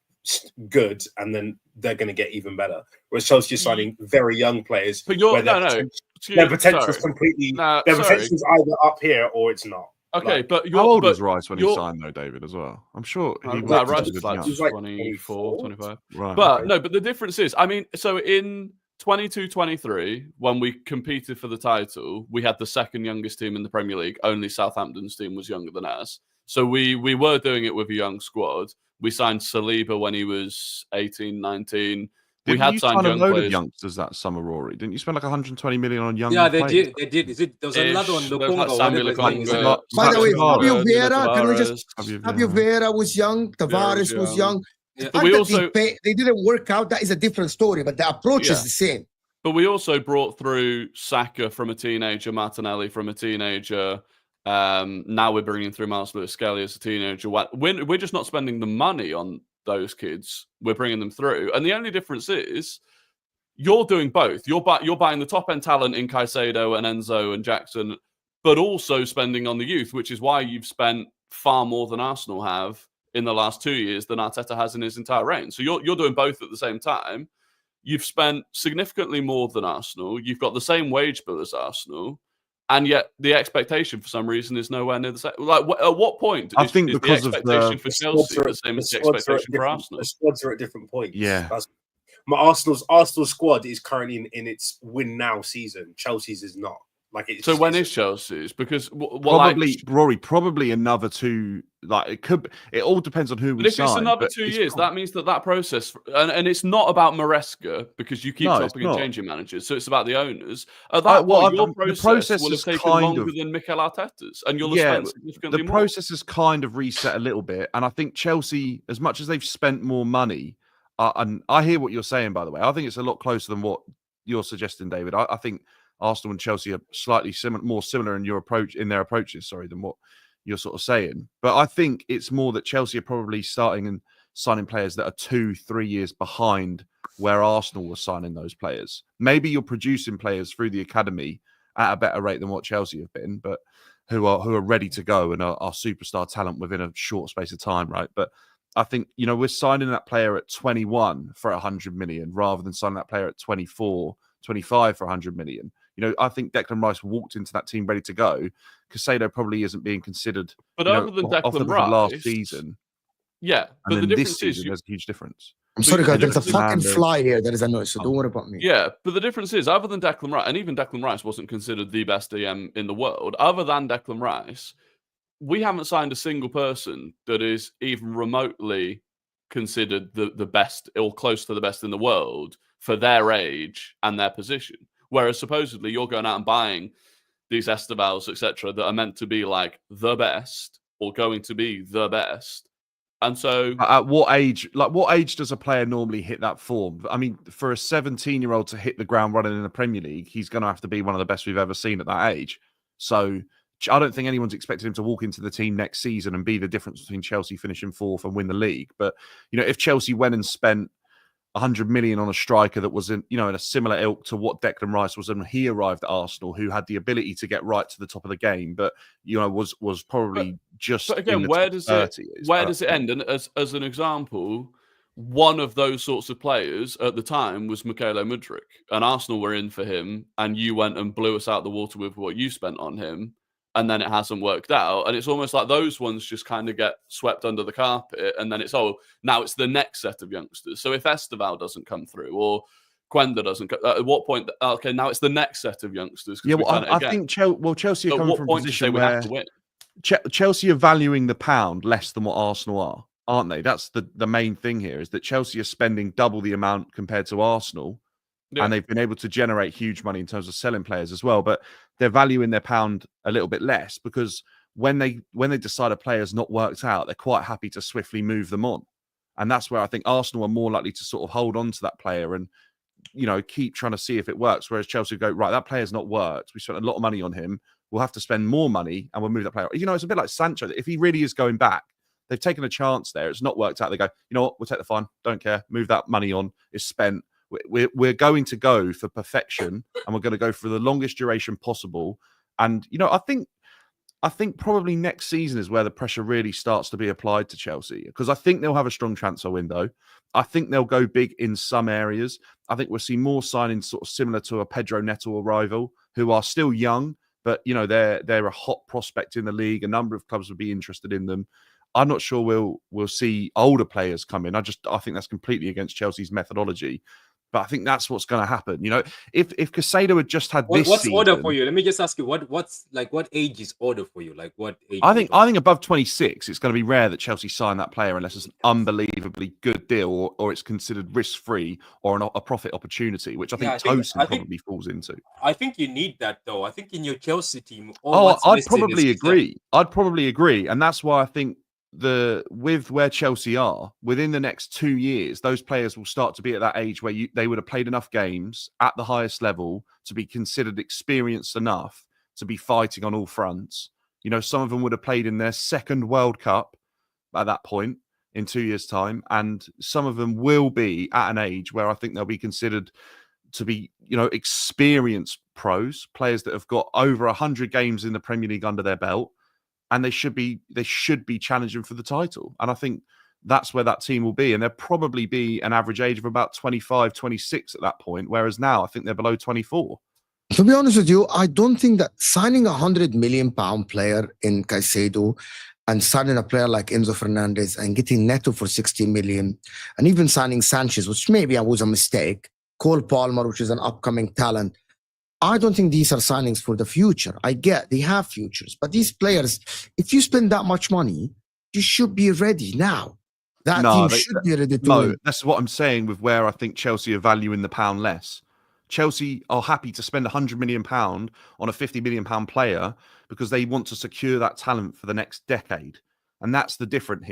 good, and then they're going to get even better. Whereas Chelsea is signing very young players. But their potential is completely. Their potential is either up here or it's not. Okay, but how old was Rice when he signed, though, David, as well? I'm sure he Rice was like 24, 25. Right. But no, but the difference is, I mean, so in 22-23, when we competed for the title, we had the second youngest team in the Premier League. Only Southampton's team was younger than ours. So we were doing it with a young squad. We signed Saliba when he was 18, 19. We had signed a load of youngsters that summer, Rory. Didn't you spend like 120 million on young players? They did. There was another one. By the way, Fabio Vieira, can we just... Fabio Vieira was young. Tavares was young. Yeah. But we also... they didn't work out. That is a different story, but the approach is the same. But we also brought through Saka from a teenager, Martinelli from a teenager. Now we're bringing through Miles Lewis-Skelly as a teenager. We're just not spending the money on those kids. We're bringing them through, and the only difference is you're doing both. You're buying the top end talent in Caicedo and Enzo and Jackson, but also spending on the youth, which is why you've spent far more than Arsenal have in the last 2 years than Arteta has in his entire reign. So you're doing both at the same time. You've spent significantly more than Arsenal. You've got the same wage bill as Arsenal. And yet, the expectation for some reason is nowhere near the same. Like, at what point? I think is because the expectation for Chelsea the same as the expectation for Arsenal. The squads are at different points. Yeah. Arsenal's squad is currently in its win now season. Chelsea's is not. So when is Chelsea's? Because probably another 2. Like it could. It all depends on who we sign. If it's another 2 years, that means that process, and it's not about Maresca because you keep chopping and changing managers. So it's about the owners. At that point, your process will have taken longer than Mikel Arteta's, and you'll have spent significantly more. The process has kind of reset a little bit, and I think Chelsea, as much as they've spent more money, and I hear what you're saying. By the way, I think it's a lot closer than what you're suggesting, David. I think Arsenal and Chelsea are slightly more similar in their approaches, than what you're sort of saying. But I think it's more that Chelsea are probably starting and signing players that are 2-3 years behind where Arsenal was signing those players. Maybe you're producing players through the academy at a better rate than what Chelsea have been, but who are ready to go and are superstar talent within a short space of time, right? But I think, we're signing that player at 21 for 100 million rather than signing that player at 24, 25 for 100 million. I think Declan Rice walked into that team ready to go. Caicedo probably isn't being considered. But other than Declan Rice, last season, but the difference is there's a huge difference. I'm sorry, guys. There's a fucking fly here that is annoying. So don't worry about me. Yeah, but the difference is, other than Declan Rice, and even Declan Rice wasn't considered the best DM in the world. Other than Declan Rice, we haven't signed a single person that is even remotely considered the best or close to the best in the world for their age and their position. Whereas supposedly you're going out and buying these Estevals, etc., that are meant to be like the best or going to be the best. And so at what age does a player normally hit that form? I mean, for a 17-year-old to hit the ground running in the Premier League, he's going to have to be one of the best we've ever seen at that age. So I don't think anyone's expected him to walk into the team next season and be the difference between Chelsea finishing 4th and win the league. But, if Chelsea went and spent 100 million on a striker that was in a similar ilk to what Declan Rice was when he arrived at Arsenal, who had the ability to get right to the top of the game, but was probably But again, where does it end? And as an example, one of those sorts of players at the time was Mykhailo Mudryk, and Arsenal were in for him, and you went and blew us out the water with what you spent on him, and then it hasn't worked out. And it's almost like those ones just kind of get swept under the carpet, and then it's, now it's the next set of youngsters. So if Esteval doesn't come through, or Quenda doesn't, at what point, okay, now it's the next set of youngsters. Yeah, well, I think Chelsea are coming from a position we where have to win? Chelsea are valuing the pound less than what Arsenal are, aren't they? That's the main thing here, is that Chelsea are spending double the amount compared to Arsenal, and they've been able to generate huge money in terms of selling players as well. But they're valuing their pound a little bit less, because when they decide a player's not worked out, they're quite happy to swiftly move them on. And that's where I think Arsenal are more likely to sort of hold on to that player and, keep trying to see if it works. Whereas Chelsea go, right, that player's not worked. We spent a lot of money on him. We'll have to spend more money and we'll move that player. It's a bit like Sancho. If he really is going back, they've taken a chance there. It's not worked out. They go, you know what? We'll take the fine. Don't care. Move that money on. It's spent. We're going to go for perfection, and we're going to go for the longest duration possible. And, I think probably next season is where the pressure really starts to be applied to Chelsea, because I think they'll have a strong transfer window. I think they'll go big in some areas. I think we'll see more signings sort of similar to a Pedro Neto arrival, who are still young, but, they're a hot prospect in the league. A number of clubs would be interested in them. I'm not sure we'll see older players come in. I think that's completely against Chelsea's methodology. But I think that's what's going to happen. If Caicedo had just had this what's season, order for you? Let me just ask you, what age is order for you? Like what age? I think above 26, it's going to be rare that Chelsea sign that player unless it's an unbelievably good deal, or it's considered risk-free or a profit opportunity, which I think Tosin probably falls into. I think you need that, though. I think in your Chelsea team, I'd probably agree. I'd probably agree, and that's why I think with where Chelsea are within the next 2 years, those players will start to be at that age where they would have played enough games at the highest level to be considered experienced enough to be fighting on all fronts. Some of them would have played in their second World Cup at that point in 2 years' time, and some of them will be at an age where I think they'll be considered to be, experienced players that have got over 100 games in the Premier League under their belt. And they should be challenging for the title. And I think that's where that team will be. And there'll probably be an average age of about 25, 26 at that point. Whereas now, I think they're below 24. To be honest with you, I don't think that signing a £100 million player in Caicedo and signing a player like Enzo Fernandez and getting Neto for 60 million, and even signing Sanchez, which maybe was a mistake, Cole Palmer, which is an upcoming talent, I don't think these are signings for the future. I get they have futures, but these players, if you spend that much money, you should be ready now. Team should be ready to win. That's what I'm saying with where I think Chelsea are valuing the pound less. Chelsea are happy to spend £100 million on a £50 million player because they want to secure that talent for the next decade. And that's the difference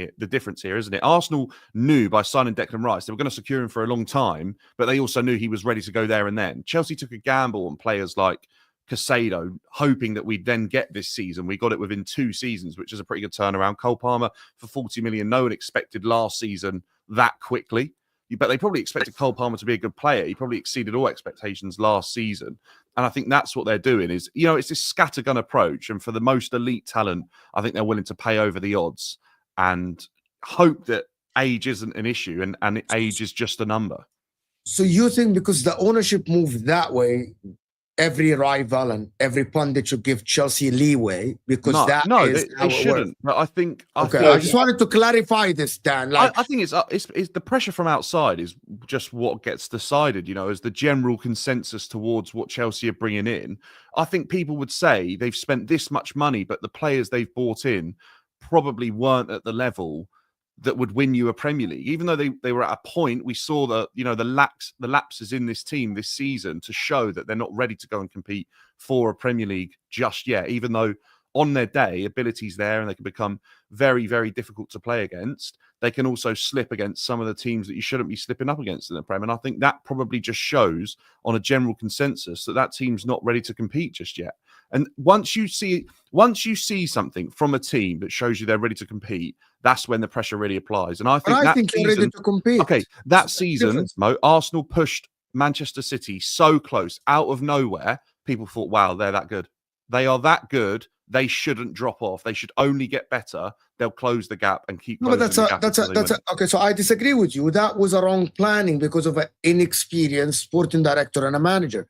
here, isn't it? Arsenal knew by signing Declan Rice, they were going to secure him for a long time, but they also knew he was ready to go there and then. Chelsea took a gamble on players like Caicedo, hoping that we'd then get this season. We got it within 2 seasons, which is a pretty good turnaround. Cole Palmer for 40 million. No one expected last season that quickly. But they probably expected Cole Palmer to be a good player. He probably exceeded all expectations last season. And I think that's what they're doing is, it's this scattergun approach. And for the most elite talent, I think they're willing to pay over the odds and hope that age isn't an issue and age is just a number. So you think because the ownership moved that way, every rival and every pundit should give Chelsea leeway because they shouldn't. But I think I just wanted to clarify this, Dan. I think it's the pressure from outside is just what gets decided. As the general consensus towards what Chelsea are bringing in. I think people would say they've spent this much money, but the players they've bought in probably weren't at the level that would win you a Premier League, even though they were at a point. We saw the lapses in this team this season to show that they're not ready to go and compete for a Premier League just yet, even though on their day, ability's there and they can become very, very difficult to play against. They can also slip against some of the teams that you shouldn't be slipping up against in the Prem. And I think that probably just shows on a general consensus that team's not ready to compete just yet. And once you see something from a team that shows you they're ready to compete, that's when the pressure really applies. And I think you're ready to compete. Okay, that season, Mo, Arsenal pushed Manchester City so close out of nowhere. People thought, wow, they're that good. They are that good they shouldn't drop off. They should only get better. They'll close the gap and keep No, closing but the gap. okay. So I disagree with you. That was a wrong planning because of an inexperienced sporting director and a manager.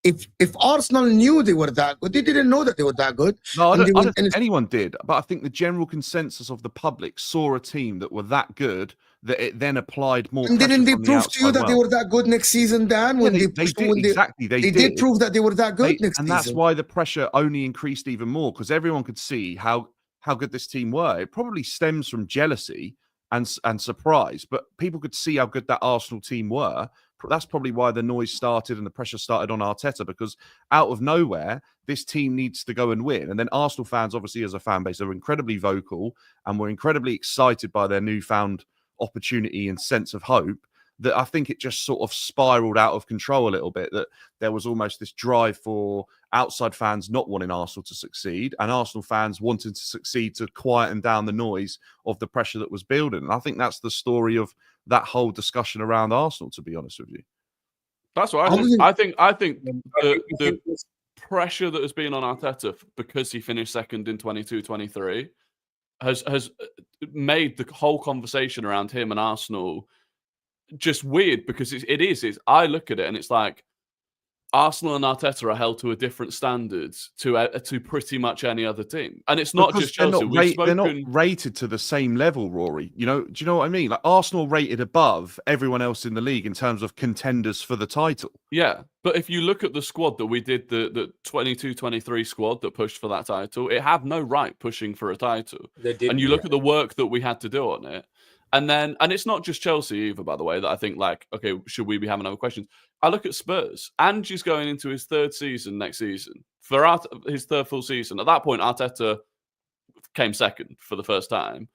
If Arsenal knew they were that good, they didn't know that they were that good. No, I don't think anyone did. But I think the general consensus of the public saw a team that were that good that it then applied more. And didn't they pressure from prove the to you that they were that good next season, Dan? Yeah, When they pushed did, when exactly. They did prove that they were that good next and season. that's why the pressure only increased even more, because everyone could see how good this team were. It probably stems from jealousy and surprise, but people could see how good that Arsenal team were. That's probably why the noise started and the pressure started on Arteta, because out of nowhere, this team needs to go and win. And then Arsenal fans, obviously, as a fan base, are incredibly vocal and were incredibly excited by their newfound opportunity and sense of hope, that I think it just sort of spiraled out of control a little bit, that there was almost this drive for outside fans not wanting Arsenal to succeed and Arsenal fans wanting to succeed to quieten down the noise of the pressure that was building. And I think that's the story of that whole discussion around Arsenal, to be honest with you. That's what I think. I think the pressure that has been on Arteta because he finished second in 22-23 has made the whole conversation around him and Arsenal just weird, because it is. I look at it and it's like Arsenal and Arteta are held to a different standards to pretty much any other team, and it's not because just Chelsea. They're not rated to the same level, Rory. You know, do you know what I mean? Like Arsenal rated above everyone else in the league in terms of contenders for the title. Yeah, but if you look at the squad that we did, the 22-23 squad that pushed for that title, it had no right pushing for a title. And you look at the work that we had to do on it. And it's not just Chelsea either, by the way, that I think, like, okay, should we be having other questions? I look at Spurs. Ange's going into his third season next season. For his third full season. At that point, Arteta came second for the first time.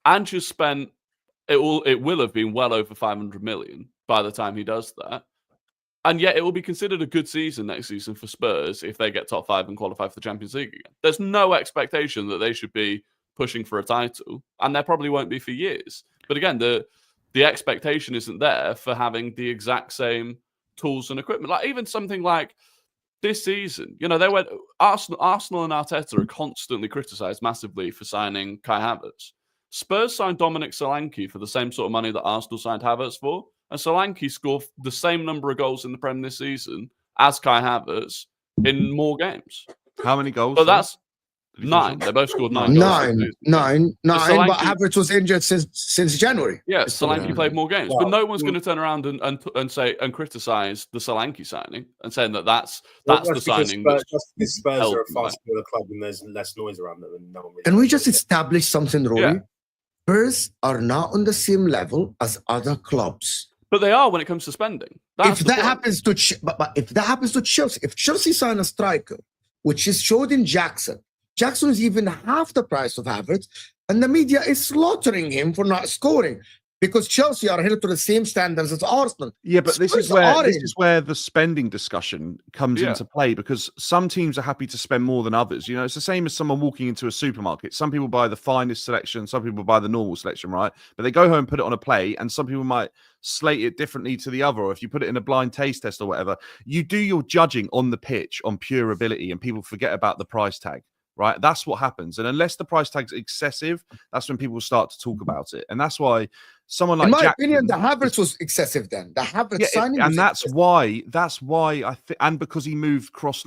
Ange has spent, it will have been well over 500 million by the time he does that. And yet it will be considered a good season next season for Spurs if they get top 5 and qualify for the Champions League again. There's no expectation that they should be pushing for a title, and there probably won't be for years. But again, the expectation isn't there for having the exact same tools and equipment. Like even something like this season, you know, they went Arsenal and Arteta are constantly criticised massively for signing Kai Havertz. Spurs signed Dominic Solanke for the same sort of money that Arsenal signed Havertz for, and Solanke scored the same number of goals in the Prem this season as Kai Havertz in more games. How many goals? So that's 9. They both scored 9 goals. Nine. Solanke, But Havertz was injured since January. Yeah, Solanke played more games, but no one's going to turn around and say and criticize the Solanke signing and saying that's the signing. Spurs are a far smaller club and there's less noise around them, and no one really. Can we just establish something, Rory? Yeah. Spurs are not on the same level as other clubs. But they are when it comes to spending. If that happens to Chelsea, if Chelsea sign a striker, which is showed in Jackson is even half the price of Havertz, and the media is slaughtering him for not scoring because Chelsea are held to the same standards as Arsenal. Yeah, but this is where the spending discussion comes into play, because some teams are happy to spend more than others. You know, it's the same as someone walking into a supermarket. Some people buy the finest selection, some people buy the normal selection, right? But they go home and put it on a plate, and some people might slate it differently to the other, or if you put it in a blind taste test or whatever. You do your judging on the pitch on pure ability, and people forget about the price tag. Right, that's what happens, and unless the price tag's excessive, that's when people start to talk about it, and that's why someone like, in my opinion, the Havertz was excessive. Then the Havertz signing, and that's why I think, and because he moved cross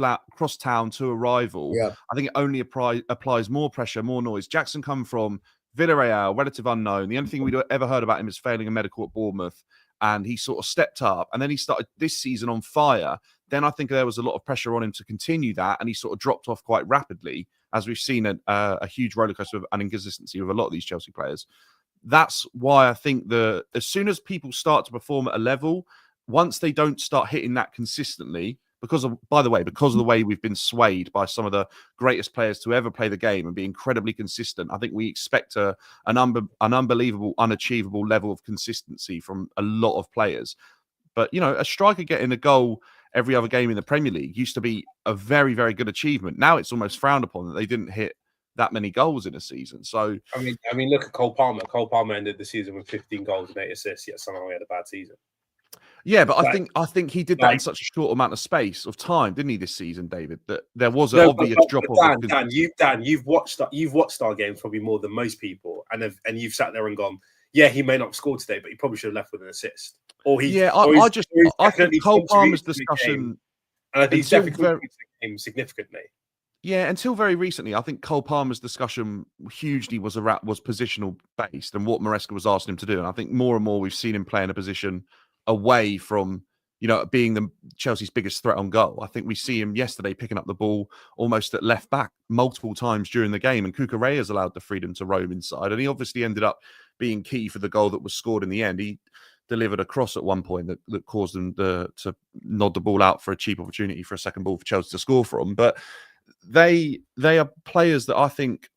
town to a rival, I think it only applies more pressure, more noise. Jackson come from Villarreal, relative unknown. The only thing we'd ever heard about him is failing a medical at Bournemouth, and he sort of stepped up, and then he started this season on fire. Then I think there was a lot of pressure on him to continue that, and he sort of dropped off quite rapidly, as we've seen a huge rollercoaster of an inconsistency with a lot of these Chelsea players. That's why I think as soon as people start to perform at a level, once they don't start hitting that consistently, because of the way we've been swayed by some of the greatest players to ever play the game and be incredibly consistent, I think we expect an unbelievable, unachievable level of consistency from a lot of players. But, you know, a striker getting a goal every other game in the Premier League used to be a very, very good achievement. Now it's almost frowned upon that they didn't hit that many goals in a season. So I mean, look at Cole Palmer. Cole Palmer ended the season with 15 goals and 8 assists, yet somehow he had a bad season. Yeah, but Like- I think he did that in like- such a short amount of space of time, didn't he? This season, David, that there was an No, obvious drop but off. Dan, you've watched our games probably more than most people, and you've sat there and gone, yeah, he may not have scored today, but he probably should have left with an assist. Or he's Yeah, or he's- I or he's think definitely Cole Palmer's contributed to the game, discussion. and I think he's until definitely very- contributed to the game significantly. Yeah, until very recently, I think Cole Palmer's discussion hugely was positional based and what Maresca was asking him to do. And I think more and more we've seen him play in a position away from, being the Chelsea's biggest threat on goal. I think we see him yesterday picking up the ball almost at left back multiple times during the game, and Gyokeres allowed the freedom to roam inside. And he obviously ended up being key for the goal that was scored in the end. He delivered a cross at one point that caused them to nod the ball out for a cheap opportunity for a second ball for Chelsea to score from. But they are players that I think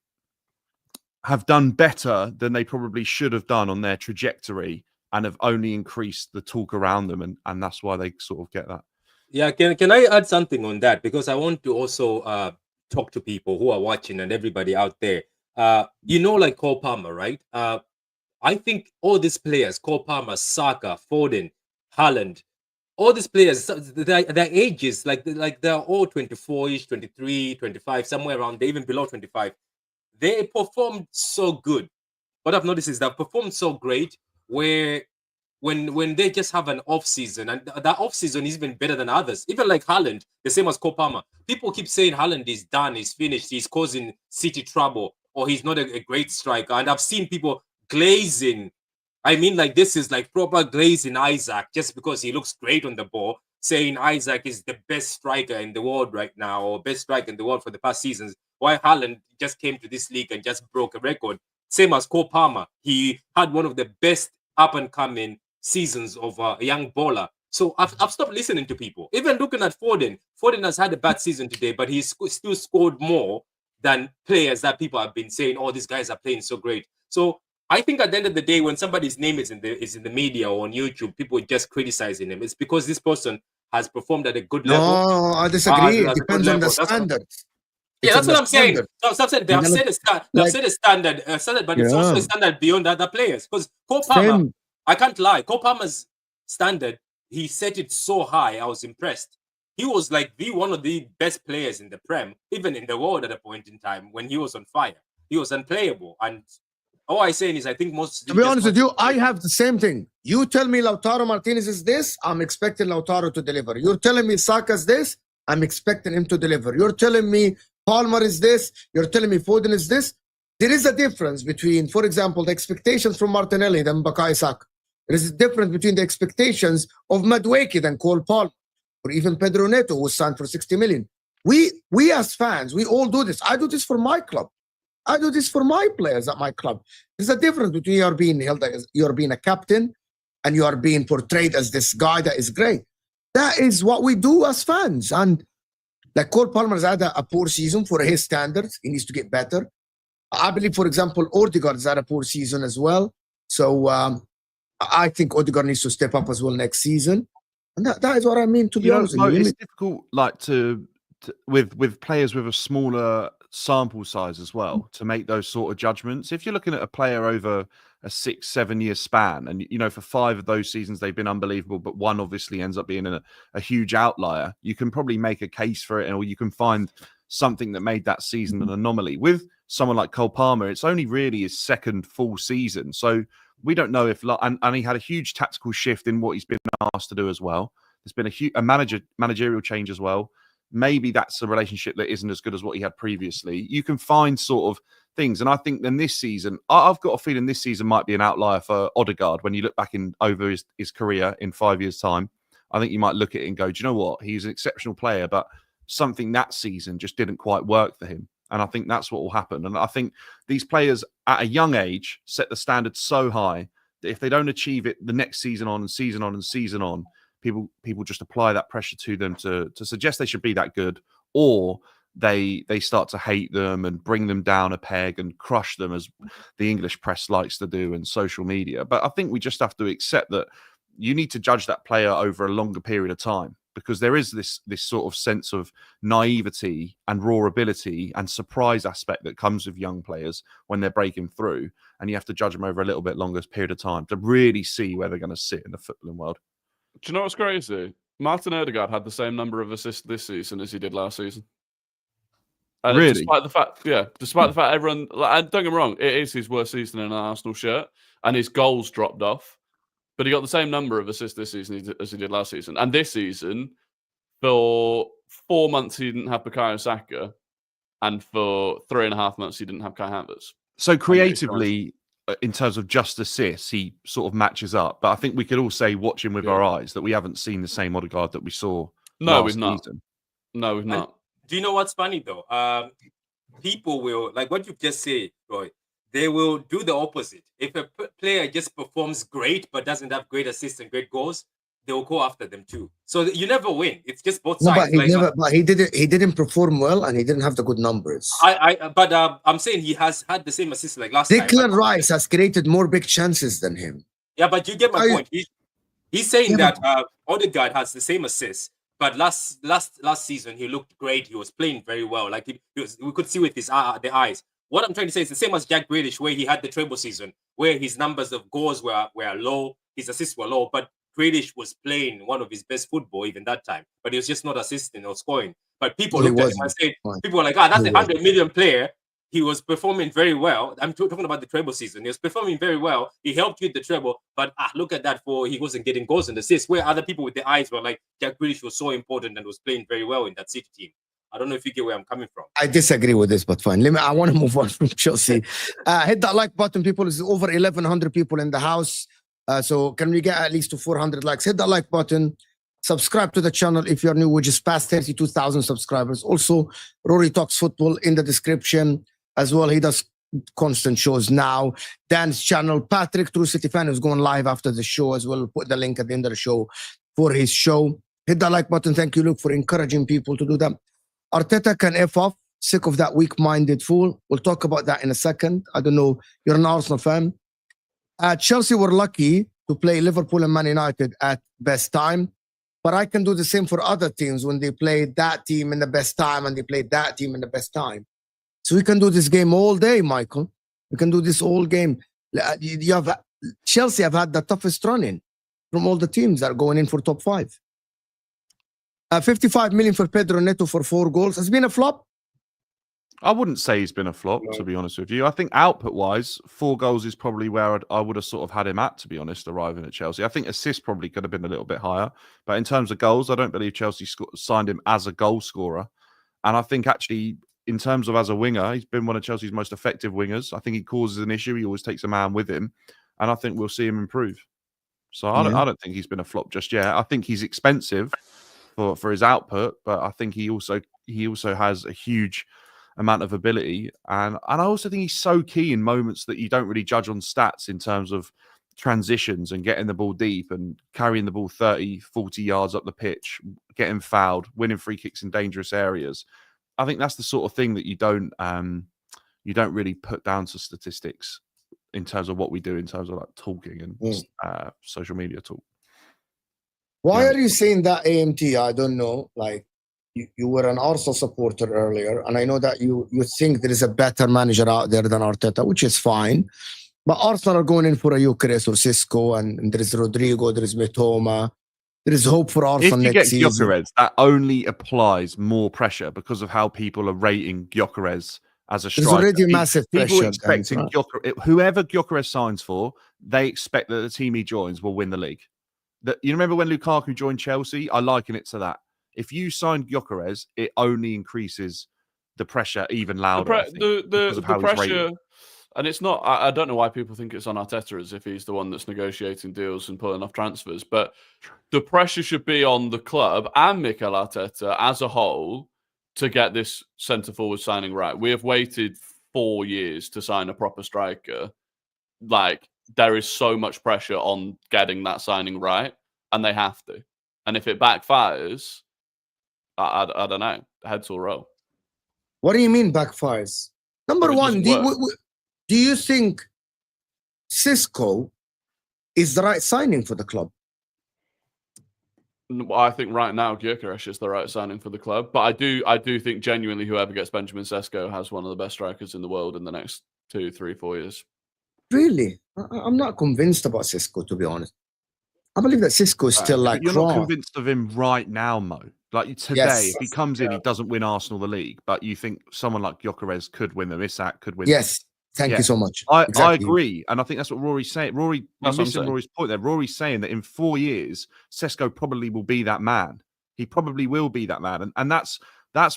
have done better than they probably should have done on their trajectory and have only increased the talk around them, and that's why they sort of get that. Yeah, can I add something on that? Because I want to also talk to people who are watching and everybody out there. Like Cole Palmer, right? I think all these players, Cole Palmer, Saka, Foden, Haaland, all these players, their ages, like they're all 24-ish, 23, 25, somewhere around there, even below 25. They performed so good. What I've noticed is they've performed so great where when they just have an off season, and that off season is even better than others. Even like Haaland, the same as Cole Palmer. People keep saying Haaland is done, he's finished, he's causing City trouble, or he's not a great striker. And I've seen people glazing. I mean, like, this is like proper glazing Isaac just because he looks great on the ball, saying Isaac is the best striker in the world right now, or best striker in the world for the past seasons. Why Haaland just came to this league and just broke a record. Same as Cole Palmer. He had one of the best up-and-coming seasons of a young bowler. So I've stopped listening to people. Even looking at Foden. Foden has had a bad season today, but he's still scored more than players that people have been saying, oh, these guys are playing so great. So I think at the end of the day, when somebody's name is in the media or on YouTube, people are just criticizing him. It's because this person has performed at a good level. No, I disagree. It depends on the standards. Yeah, that's what I'm saying. No, so I'm saying they have set a standard, but it's also a standard beyond other players. Because Cole Palmer, I can't lie, Cole Palmer's standard, he set it so high. I was impressed. He was like one of the best players in the Prem, even in the world at a point in time when he was on fire. He was unplayable. And all I'm saying is, I think most. To be honest with you, I have the same thing. You tell me Lautaro Martinez is this, I'm expecting Lautaro to deliver. You're telling me Saka's this, I'm expecting him to deliver. You're telling me Palmer is this, you're telling me Foden is this. There is a difference between, for example, the expectations from Martinelli and Bukayo Saka. There is a difference between the expectations of Madueke than Cole Palmer, or even Pedro Neto, who was signed for 60 million. We as fans, we all do this. I do this for my club. I do this for my players at my club. There's a difference between you're being a captain and you are being portrayed as this guy that is great. That is what we do as fans. And like Cole Palmer has had a poor season for his standards. He needs to get better. I believe, for example, Odegaard has had a poor season as well. So I think Odegaard needs to step up as well next season. And that is what I mean, to be honest with you. It's difficult, like, with players with a smaller sample size as well, to make those sort of judgments. If you're looking at a player over a 6-7 year span, and for 5 of those seasons they've been unbelievable, but one obviously ends up being a huge outlier, you can probably make a case for it, or you can find something that made that season an anomaly. With someone like Cole Palmer, it's only really his second full season, so we don't know if and he had a huge tactical shift in what he's been asked to do as well. There's been a managerial change as well. Maybe that's a relationship that isn't as good as what he had previously. You can find sort of things. And I think then this season, I've got a feeling this season might be an outlier for Odegaard. When you look back over his career in 5 years' time, I think you might look at it and go, do you know what? He's an exceptional player, but something that season just didn't quite work for him. And I think that's what will happen. And I think these players at a young age set the standard so high that if they don't achieve it the next season on and season on and season on, people just apply that pressure to them to suggest they should be that good, or they start to hate them and bring them down a peg and crush them, as the English press likes to do, and social media. But I think we just have to accept that you need to judge that player over a longer period of time, because there is this sort of sense of naivety and raw ability and surprise aspect that comes with young players when they're breaking through, and you have to judge them over a little bit longer period of time to really see where they're going to sit in the footballing world. Do you know what's crazy? Martin Odegaard had the same number of assists this season as he did last season. And Really? despite the fact everyone, and don't get me wrong, it is his worst season in an Arsenal shirt, and his goals dropped off. But he got the same number of assists this season as he did last season. And this season, for 4 months, he didn't have Bukayo Saka, and for 3.5 months, he didn't have Kai Havertz. So creatively, in terms of just assists, he sort of matches up. But I think we could all say, watching with our eyes, that we haven't seen the same Odegaard that we saw last season. No, we've not. Do you know what's funny though? People will, like what you just said, Roy, they will do the opposite. If a player just performs great but doesn't have great assists and great goals, they will go after them too. So you never win. It's just both sides. But he didn't perform well, and he didn't have the good numbers. I'm saying he has had the same assists like last time. Declan Rice has created more big chances than him. Yeah, but you get my point. He's saying that Odegaard has the same assists, but last season he looked great. He was playing very well. Like we could see with his the eyes. What I'm trying to say is the same as Jack Grealish, where he had the treble season, where his numbers of goals were low, his assists were low, but Grealish was playing one of his best football even that time, but he was just not assisting or scoring. But people looked at him and said, people were like, that's a 100 million player. He was performing very well. I'm talking about the treble season. He was performing very well. He helped you with the treble, but look at that, he wasn't getting goals and assists, where other people with the eyes were like, Jack Grealish was so important and was playing very well in that City team. I don't know if you get where I'm coming from. I disagree with this, but fine. I want to move on from Chelsea. Hit that like button, people. There's over 1,100 people in the house. So can we get at least to 400 likes? Hit that like button. Subscribe to the channel if you're new. We just passed 32,000 subscribers. Also, Rory Talks Football in the description as well. He does constant shows now. Dan's channel. Patrick, True City Fan, is going live after the show as well. We'll put the link at the end of the show for his show. Hit that like button. Thank you, Luke, for encouraging people to do that. Arteta can F off. Sick of that weak-minded fool. We'll talk about that in a second. I don't know. You're an Arsenal fan. Chelsea were lucky to play Liverpool and Man United at best time. But I can do the same for other teams when they play that team in the best time and they play that team in the best time. So we can do this game all day, Michael. We can do this all game. Chelsea have had the toughest run-in from all the teams that are going in for top 5. 55 million for Pedro Neto for 4 goals. Has been a flop? I wouldn't say he's been a flop, to be honest with you. I think output-wise, 4 goals is probably where I would have sort of had him at, to be honest, arriving at Chelsea. I think assists probably could have been a little bit higher. But in terms of goals, I don't believe Chelsea signed him as a goal scorer. And I think actually, in terms of as a winger, he's been one of Chelsea's most effective wingers. I think he causes an issue. He always takes a man with him. And I think we'll see him improve. So I don't think he's been a flop just yet. I think he's expensive for his output, but I think he also has a huge amount of ability, and I also think he's so key in moments that you don't really judge on stats in terms of transitions and getting the ball deep and carrying the ball 30, 40 yards up the pitch, getting fouled, winning free kicks in dangerous areas. I think that's the sort of thing that you don't really put down to statistics in terms of what we do in terms of like talking and social media talk. Why are you saying that, AMT? I don't know. Like, you were an Arsenal supporter earlier, and I know that you think there is a better manager out there than Arteta, which is fine. But Arsenal are going in for a Gyokeres or Cisco, and there is Rodrigo, there is Mitoma. There is hope for Arsenal next season. If you get Gyokeres, that only applies more pressure because of how people are rating Gyokeres as a striker. There's already massive pressure. People expecting whoever Gyokeres signs for, they expect that the team he joins will win the league. You remember when Lukaku joined Chelsea? I liken it to that. If you sign Gyokeres, it only increases the pressure even louder. The pressure, and it's not. I don't know why people think it's on Arteta as if he's the one that's negotiating deals and pulling off transfers. But the pressure should be on the club and Mikel Arteta as a whole to get this centre forward signing right. We have waited 4 years to sign a proper striker. Like, there is so much pressure on getting that signing right, and they have to. And if it backfires, I don't know, heads will roll. What do you mean backfires? Number one, do you think Cisco is the right signing for the club? I think right now Gyokeres is the right signing for the club, but I do think genuinely whoever gets Benjamin Sesko has one of the best strikers in the world in the next 2, 3, 4 years. Really? I'm not convinced about Cisco, to be honest. I believe that Cisco is still But like you're not raw. convinced of him right now, Mo. Like today, Yes. if he comes in, he doesn't win Arsenal the league, but you think someone like Gyokeres could win them, Isak could win them. Yes. Thank you so much. I Exactly. agree. And I think that's what Rory's saying. Rory, you're That's what I'm missing saying. Rory's point there. Rory's saying that in 4 years, Sesko probably will be that man. He probably will be that man. And that's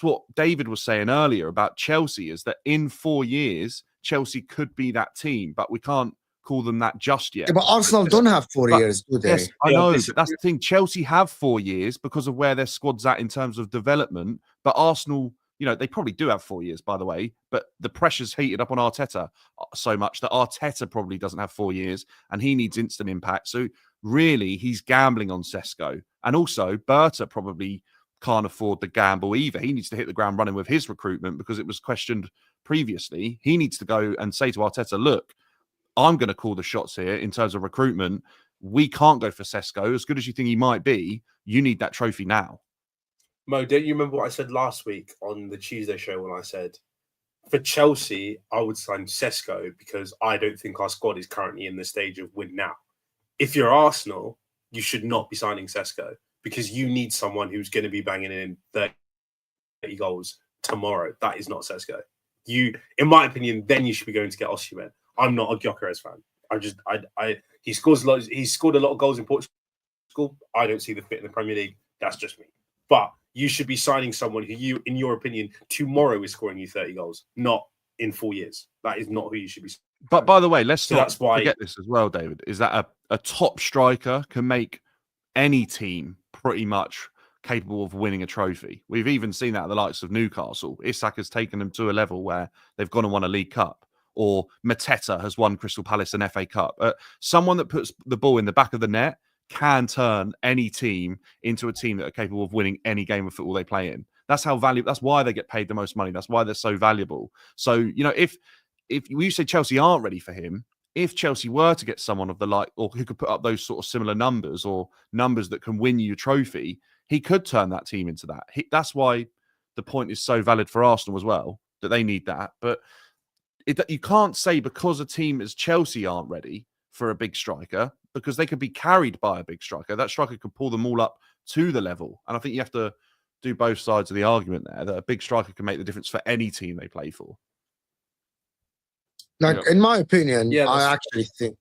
what David was saying earlier about Chelsea, is that in 4 years, Chelsea could be that team, but we can't call them that just yet. Yeah, but Arsenal don't have 4 years, do they? Yes, I know, but that's the thing. Chelsea have 4 years because of where their squad's at in terms of development. But Arsenal, you know, they probably do have 4 years, by the way. But the pressure's heated up on Arteta so much that Arteta probably doesn't have 4 years and he needs instant impact. So really, he's gambling on Sesko. And also, Berta probably can't afford the gamble either. He needs to hit the ground running with his recruitment because it was questioned previously. He needs to go and say to Arteta, look, I'm going to call the shots here in terms of recruitment. We can't go for Sesko. As good as you think he might be, you need that trophy now. Mo, don't you remember what I said last week on the Tuesday show when I said, for Chelsea, I would sign Sesko because I don't think our squad is currently in the stage of win now. If you're Arsenal, you should not be signing Sesko because you need someone who's going to be banging in 30 goals tomorrow. That is not Sesko. You, in my opinion, then you should be going to get Osimhen. I'm not a Gyokeres fan. He scores loads. He's scored a lot of goals in Portugal. I don't see the fit in the Premier League. That's just me. But you should be signing someone who you, in your opinion, tomorrow is scoring you 30 goals, not in 4 years. That is not who you should be signing. But by the way, let's not that's why forget this as well, David, is that a top striker can make any team pretty much capable of winning a trophy. We've even seen that at the likes of Newcastle. Isak has taken them to a level where they've gone and won a League Cup. Or Mateta has won Crystal Palace an FA Cup. Someone that puts the ball in the back of the net can turn any team into a team that are capable of winning any game of football they play in. That's how valuable. That's why they get paid the most money. That's why they're so valuable. So, you know, if you say Chelsea aren't ready for him, if Chelsea were to get someone of the like, or who could put up those sort of similar numbers or numbers that can win you a trophy, he could turn that team into that. That's why the point is so valid for Arsenal as well, that they need that. But you can't say because a team as Chelsea aren't ready for a big striker, because they could be carried by a big striker. That striker could pull them all up to the level. And I think you have to do both sides of the argument there, that a big striker can make the difference for any team they play for. Like, in my opinion, Yeah, I actually think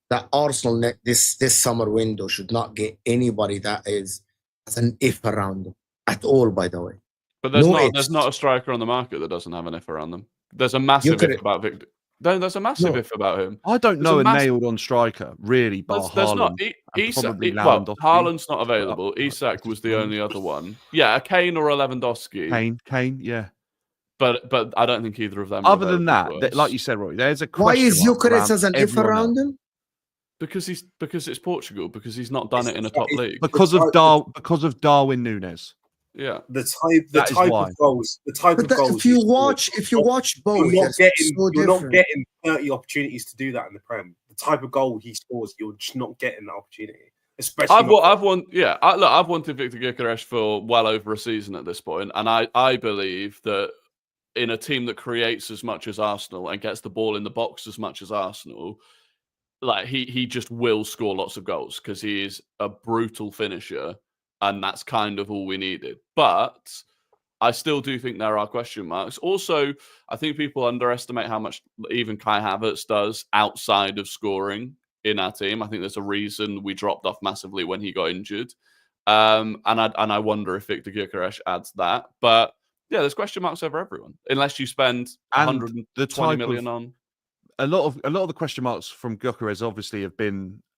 that Arsenal this summer window should not get anybody that is as an if around them at all, by the way. But there's No there's ifs. not a striker on the market that doesn't have an if around them. There's a massive could- if about Victor. There's a massive if about him. I don't There's know a a mass- nailed-on striker, really, bar There's not. Haaland. Well, Haaland's not available. Isak was the only other one. Yeah, a Kane or a Lewandowski. Kane, yeah. But I don't think either of them. Are Other than available that, to like us. you said, Rory, there's a Why question is mark Gyokeres around as an if everyone around else. him? because it's Portugal, because he's not done it in a top league. Because of Darwin Núñez. Yeah, the type why. of goals, the type But of goals. if you watch both, you're they're not different. getting 30 opportunities to do that in the Prem. The type of goal he scores, you're just not getting that opportunity. Especially, I've wanted Victor Gyokeres for well over a season at this point, and I believe that in a team that creates as much as Arsenal and gets the ball in the box as much as Arsenal, like he just will score lots of goals because he is a brutal finisher, and that's kind of all we needed. But I still do think there are question marks. Also, I think people underestimate how much even Kai Havertz does outside of scoring in our team. I think there's a reason we dropped off massively when he got injured. And I wonder if Victor Gyokeres adds that. But yeah, there's question marks over everyone, unless you spend 120 million on. A lot of the question marks from Gyokeres obviously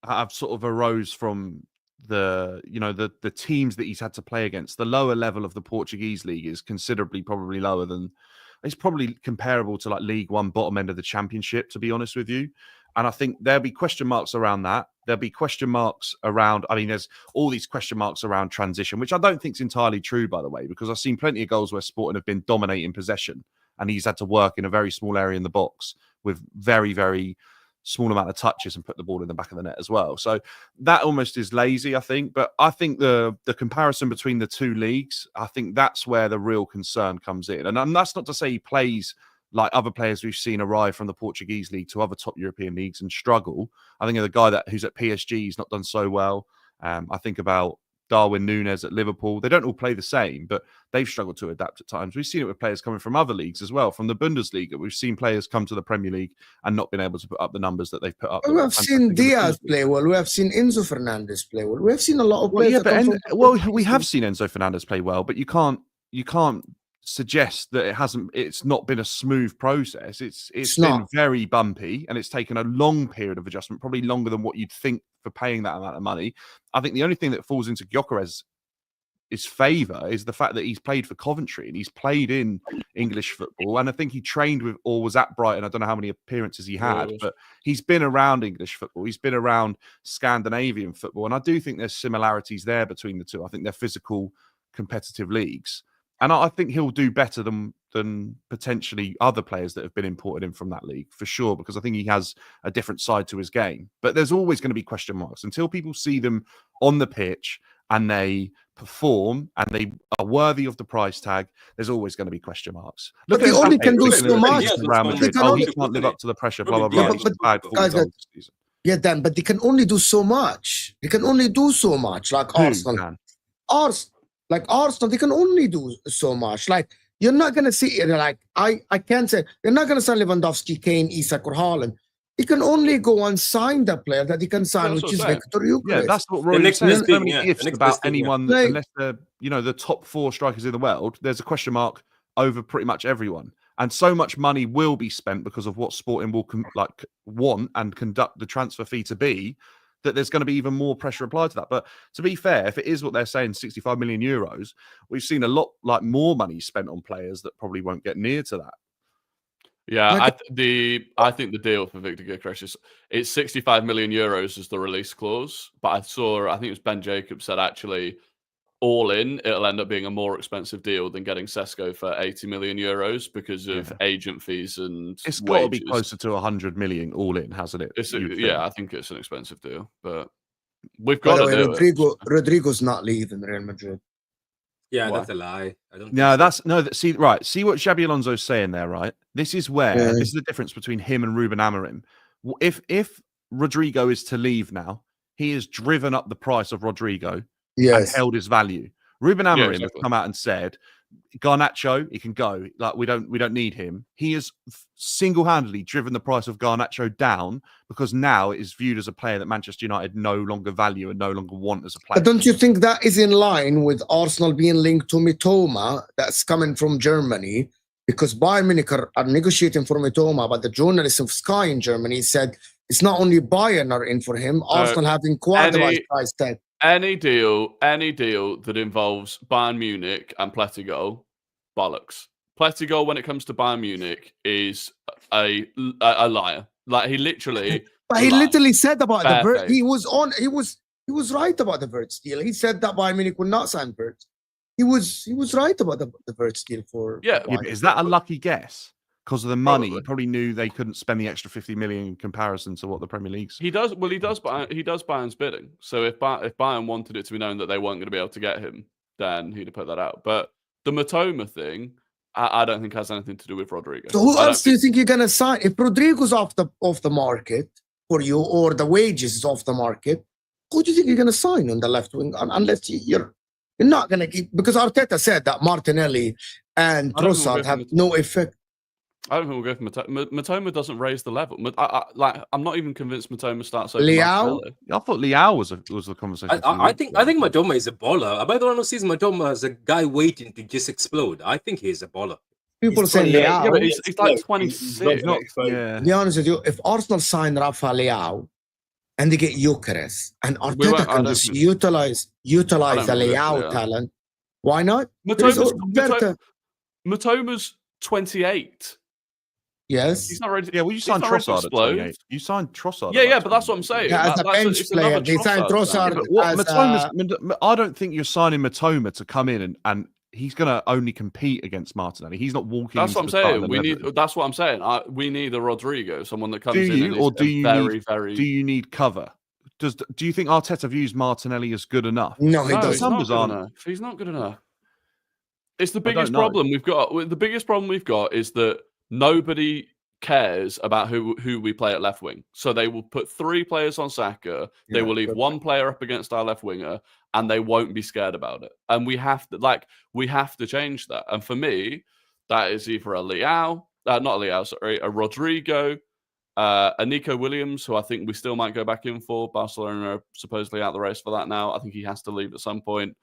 have sort of arose from the teams that he's had to play against. The lower level of the Portuguese league is considerably probably lower than, it's probably comparable to like League One bottom end of the Championship, to be honest with you. And I think there'll be question marks around that. There'll be question marks around, I mean, there's all these question marks around transition, which I don't think is entirely true, by the way, because I've seen plenty of goals where Sporting have been dominating possession and he's had to work in a very small area in the box with very, very small amount of touches and put the ball in the back of the net as well. So that almost is lazy, I think. But I think the comparison between the two leagues, I think that's where the real concern comes in. And that's not to say he plays like other players we've seen arrive from the Portuguese league to other top European leagues and struggle. I think the guy who's at PSG, he's not done so well. I think about Darwin Núñez at Liverpool. They don't all play the same, but they've struggled to adapt at times. We've seen it with players coming from other leagues as well, from the Bundesliga. We've seen players come to the Premier League and not been able to put up the numbers that they've put up. We have seen Diaz play well. We have seen Enzo Fernandez play well. We have seen a lot of players. We have seen Enzo Fernandez play well, but you can't suggest that it's not been a smooth process. It's been very bumpy, and it's taken a long period of adjustment, probably longer than what you'd think for paying that amount of money. I think the only thing that falls into Gyokeres' favour is the fact that he's played for Coventry and he's played in English football, and I think he trained with or was at Brighton. I don't know how many appearances he had, but he's been around English football. He's been around Scandinavian football, and I do think there's similarities there between the two. I think they're physical, competitive leagues. And I think he'll do better than potentially other players that have been imported in from that league, for sure, because I think he has a different side to his game. But there's always going to be question marks until people see them on the pitch and they perform and they are worthy of the price tag. There's always going to be question marks. Look, he only can do so much. He can't live up to the pressure, blah, blah, blah. Yeah, Dan, but they can only do so much. They can only do so much, like Arsenal. Arsenal, they can only do so much. Like, you're not going to see it. Like, I can't say, you're not going to sign Lewandowski, Kane, Isak, or Haaland. He can only go and sign the player that he can sign, which is Victor Gyokeres. Yeah, that's what Rory was saying. There's so many ifs about anyone, unless they're, the top 4 strikers in the world. There's a question mark over pretty much everyone. And so much money will be spent because of what Sporting will want and conduct the transfer fee to be, that there's going to be even more pressure applied to that. But to be fair, if it is what they're saying, 65 million euros, we've seen a lot more money spent on players that probably won't get near to that. Yeah, I think the deal for Victor Gyokeres it's 65 million euros as the release clause. But I think it was Ben Jacobs said actually all in, it'll end up being a more expensive deal than getting Sesko for 80 million euros because of agent fees and it's got to be closer to 100 million all in, hasn't it? I think it's an expensive deal, but we've got to do it. Rodrigo's not leaving Real Madrid. Yeah, that's a lie. I don't. See what Xabi Alonso's saying there, right? This is this is the difference between him and Ruben Amorim. If Rodrigo is to leave now, he has driven up the price of Rodrigo. And held his value. Ruben Amorim has come out and said, Garnacho, he can go. Like we don't need him. He has single-handedly driven the price of Garnacho down because now it is viewed as a player that Manchester United no longer value and no longer want as a player. But don't you think that is in line with Arsenal being linked to Mitoma that's coming from Germany? Because Bayern Munich are negotiating for Mitoma, but the journalist of Sky in Germany said it's not only Bayern are in for him, Arsenal having quite a nice price tag. Any deal that involves Bayern Munich and Plettigol, bollocks. Plettigol, when it comes to Bayern Munich, is a liar. Like he literally, but he literally said about the Vert. He was right about the Verts deal. He said that Bayern Munich would not sign Verts. He was right about the Verts deal for. Yeah, but is that a lucky guess? Because of the money, he probably knew they couldn't spend the extra 50 million in comparison to what the Premier League's. He does Bayern's bidding. So if Bayern wanted it to be known that they weren't going to be able to get him, then he'd have put that out. But the Mitoma thing, I don't think has anything to do with Rodrigo. So who else do you think you're going to sign? If Rodrigo's off the market for you, or the wages is off the market, who do you think you're going to sign on the left wing? Unless you're not going to keep, because Arteta said that Martinelli and Trossard have no effect. I don't think we'll go for Mitoma. Mitoma doesn't raise the level. I'm not even convinced Mitoma starts over Leao. I thought Leao was the conversation. I think Mitoma is a baller. Am I the one who sees Mitoma as a guy waiting to just explode? I think he's a baller. People say Leao. Yeah, but he's like 26. To be honest with you, if Arsenal sign Rafa Leao and they get Gyokeres and Arteta can just utilize the Leao talent, why not? Mitoma's 28. Yes. He's not ready. Yeah, well, you signed Trossard at 28. You signed Trossard. Yeah, but that's what I'm saying. Yeah, as a bench player, they signed Trossard. I don't think you're signing Mitoma to come in and he's going to only compete against Martinelli. He's not walking. That's what I'm saying. That's what I'm saying. We need a Rodrigo, someone that comes in. Do you need cover? Do you think Arteta views Martinelli as good enough? No, he doesn't. He's not good enough. It's the biggest problem we've got. The biggest problem we've got is that nobody cares about who we play at left wing. So they will put 3 players on Saka. They will leave 1 player up against our left winger, and they won't be scared about it. And we have to change that. And for me, that is either a a Rodrigo, a Nico Williams, who I think we still might go back in for. Barcelona are supposedly out the race for that now. I think he has to leave at some point.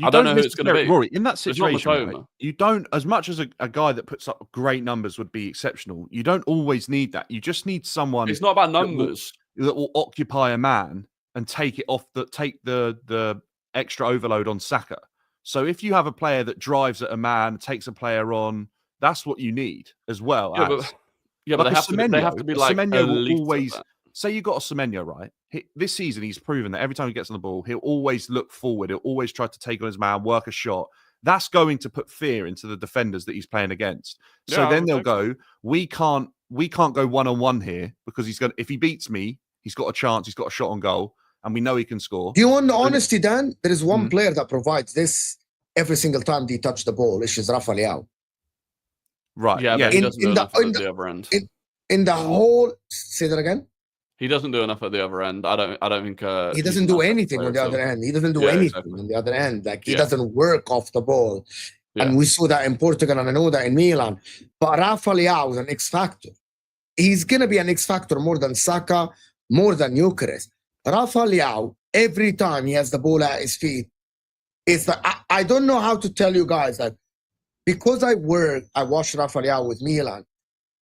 I don't know who it's going to be. Rory, in that situation, right, you don't, as much as a guy that puts up great numbers would be exceptional, you don't always need that. You just need someone. It's not about numbers. That will occupy a man and take the extra overload on Saka. So if you have a player that drives at a man, takes a player on, that's what you need as well. But they have to be like elite. Say you got a Semenyo, right? This season, he's proven that every time he gets on the ball, he'll always look forward. He'll always try to take on his man, work a shot. That's going to put fear into the defenders that he's playing against. So then they'll go, we can't go one-on-one here because if he beats me, he's got a chance, he's got a shot on goal, and we know he can score. Do you want the honesty, Dan? There is one player that provides this every single time they touch the ball, which is Rafa Leao. Right. Yeah, but he doesn't do enough at the other end. In the whole, say that again. He doesn't do enough at the other end. I don't think he doesn't do anything on the other end. He doesn't do anything on the other end. Like he doesn't work off the ball. Yeah. And we saw that in Portugal, and I know that in Milan. But Rafa Leao is an X factor. He's gonna be an X factor more than Saka, more than Gyokeres. Rafa Leao, every time he has the ball at his feet, I don't know how to tell you guys that because I watch Rafa Leao with Milan.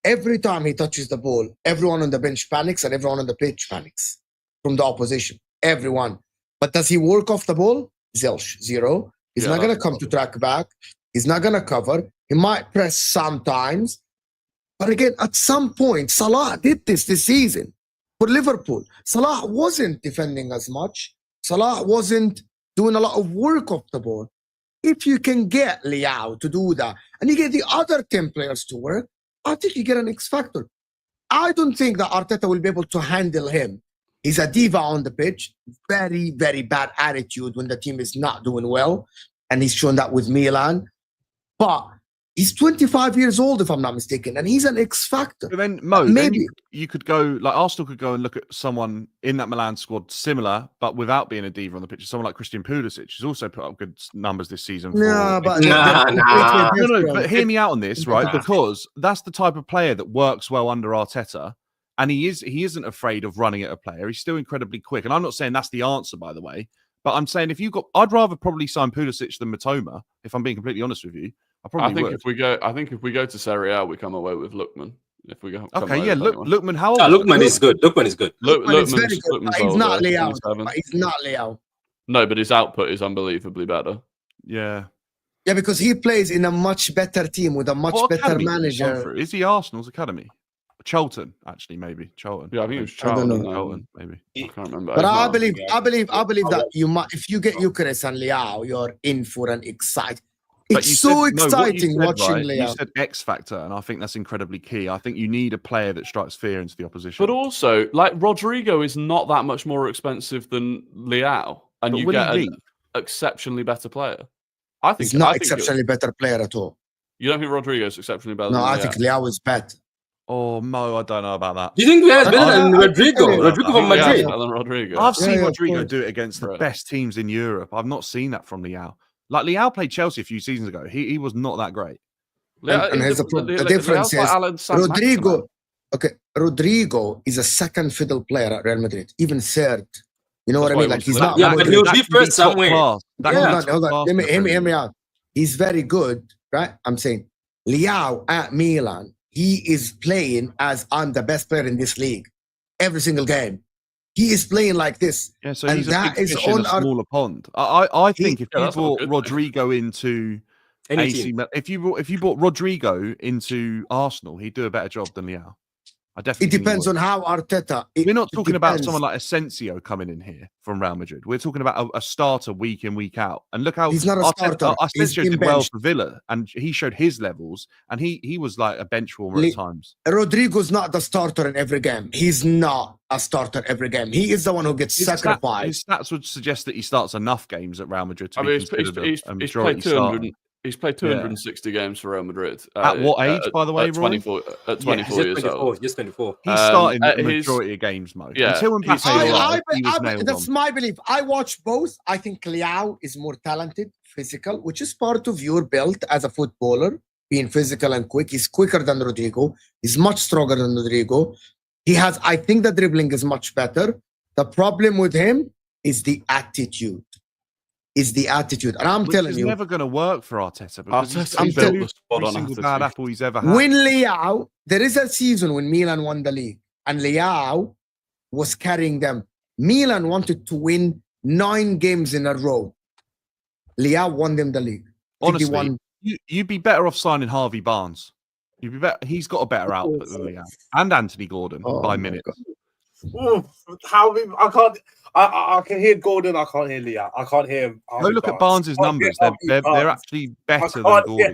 Every time he touches the ball, everyone on the bench panics and everyone on the pitch panics from the opposition. Everyone. But does he work off the ball? Zilch, 0. He's not going to come to track back. He's not going to cover. He might press sometimes. But again, at some point, Salah did this season for Liverpool. Salah wasn't defending as much. Salah wasn't doing a lot of work off the ball. If you can get Leao to do that, and you get the other 10 players to work, I think you get an X factor. I don't think that Arteta will be able to handle him. He's a diva on the pitch. Very, very bad attitude when the team is not doing well. And he's shown that with Milan. But he's 25 years old, if I'm not mistaken. And he's an X factor. But then, Mo, maybe you could go, like Arsenal could go and look at someone in that Milan squad similar, but without being a diva on the pitch. Someone like Christian Pulisic, who's also put up good numbers this season. No, but hear me out on this, right? Because that's the type of player that works well under Arteta. And he isn't afraid of running at a player. He's still incredibly quick. And I'm not saying that's the answer, by the way. But I'm saying I'd rather probably sign Pulisic than Matoma, if I'm being completely honest with you. I think if we go to Serie A, we come away with Lookman. If we go, Lookman. How old? Lookman is good. Lookman is good. Lookman's very good. But he's not Leao. He's not Leao. No, but his output is unbelievably better. Yeah. Yeah, because he plays in a much better team with a much better manager. Is he Arsenal's academy? Charlton, actually, maybe Charlton. Yeah, I think it was Charlton, maybe. I can't remember. But I believe that you might, if you get Gyokeres and Leao, you're in for an exciting. It's so exciting watching Leao. You said X factor, and I think that's incredibly key. I think you need a player that strikes fear into the opposition. But also, like Rodrigo is not that much more expensive than Leao, and you get an exceptionally better player. I think he's not exceptionally better player at all. You don't think Rodrigo is exceptionally better? No, than I think Leao is better. Oh, Mo, I don't know about that. Do you think we have better than Rodrigo? Rodrigo from Madrid. I've seen Rodrigo do it against the best teams in Europe. I've not seen that from Leao. Like Leao played Chelsea a few seasons ago. He was not that great. And here's the difference is Rodrigo. Okay, Rodrigo is a second fiddle player at Real Madrid, even third. You know what I mean? Like he's not. Yeah, but he'll be first somewhere. Hold on. Hear me out. He's very good, right? I'm saying Leao at Milan. He is playing as I'm the best player in this league. Every single game. He is playing like this. Yeah, so he's a big fish in a smaller pond. I think if you brought Rodrigo into AC, if you brought Rodrigo into Arsenal, he'd do a better job than Leao. I definitely. It depends on how Arteta. We're not talking about someone like Asensio coming in here from Real Madrid. We're talking about a starter week in, week out. And look how he's not a starter. Asensio did well for Villa, and he showed his levels, and he was like a bench warmer at times. Rodrigo's not the starter in every game. He's not a starter every game. He is the one who gets sacrificed. His stats would suggest that he starts enough games at Real Madrid. He's played He's played 260 games for Real Madrid. At what age, by the way, at 24, at 24 years old. Just 24. He's starting the majority of games, Mo. Yeah, Until Mbappe he was nailed that's on. my belief. I watch both. I think Leao is more talented, physical, which is part of your build as a footballer, being physical and quick. He's quicker than Rodrigo. He's much stronger than Rodrigo. I think the dribbling is much better. The problem with him is the attitude. And I'm telling you, it's never going to work for Arteta because Arteta's built the squad on single attitude. bad apple he's ever had. when Leao, there is a season when Milan won the league and Leao was carrying them. Milan wanted to win 9 games in a row. Leao won them the league. Honestly, you'd be better off signing Harvey Barnes. You'd be better. He's got a better output than Leao and Anthony Gordon by minutes. I can't. I can hear Gordon. I can't hear Leah. I can't hear him. Go look at Barnes' numbers. They're actually better than Gordon.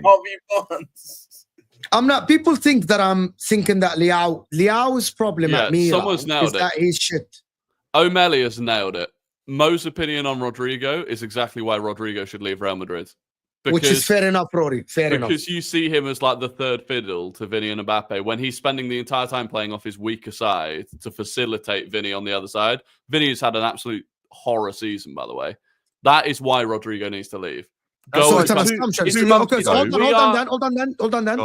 I'm not. People think that I'm thinking that Leao's problem at Milan is that he's shit. O'Malley has nailed it. Mo's opinion on Rodrigo is exactly why Rodrigo should leave Real Madrid. Which is fair enough, Rory. Fair enough. Because you see him as like the third fiddle to Vinny and Mbappe when he's spending the entire time playing off his weaker side to facilitate Vinny on the other side. Vinny has had an absolute horror season, by the way. That is why Rodrigo needs to leave. So it's an assumption. Hold on then.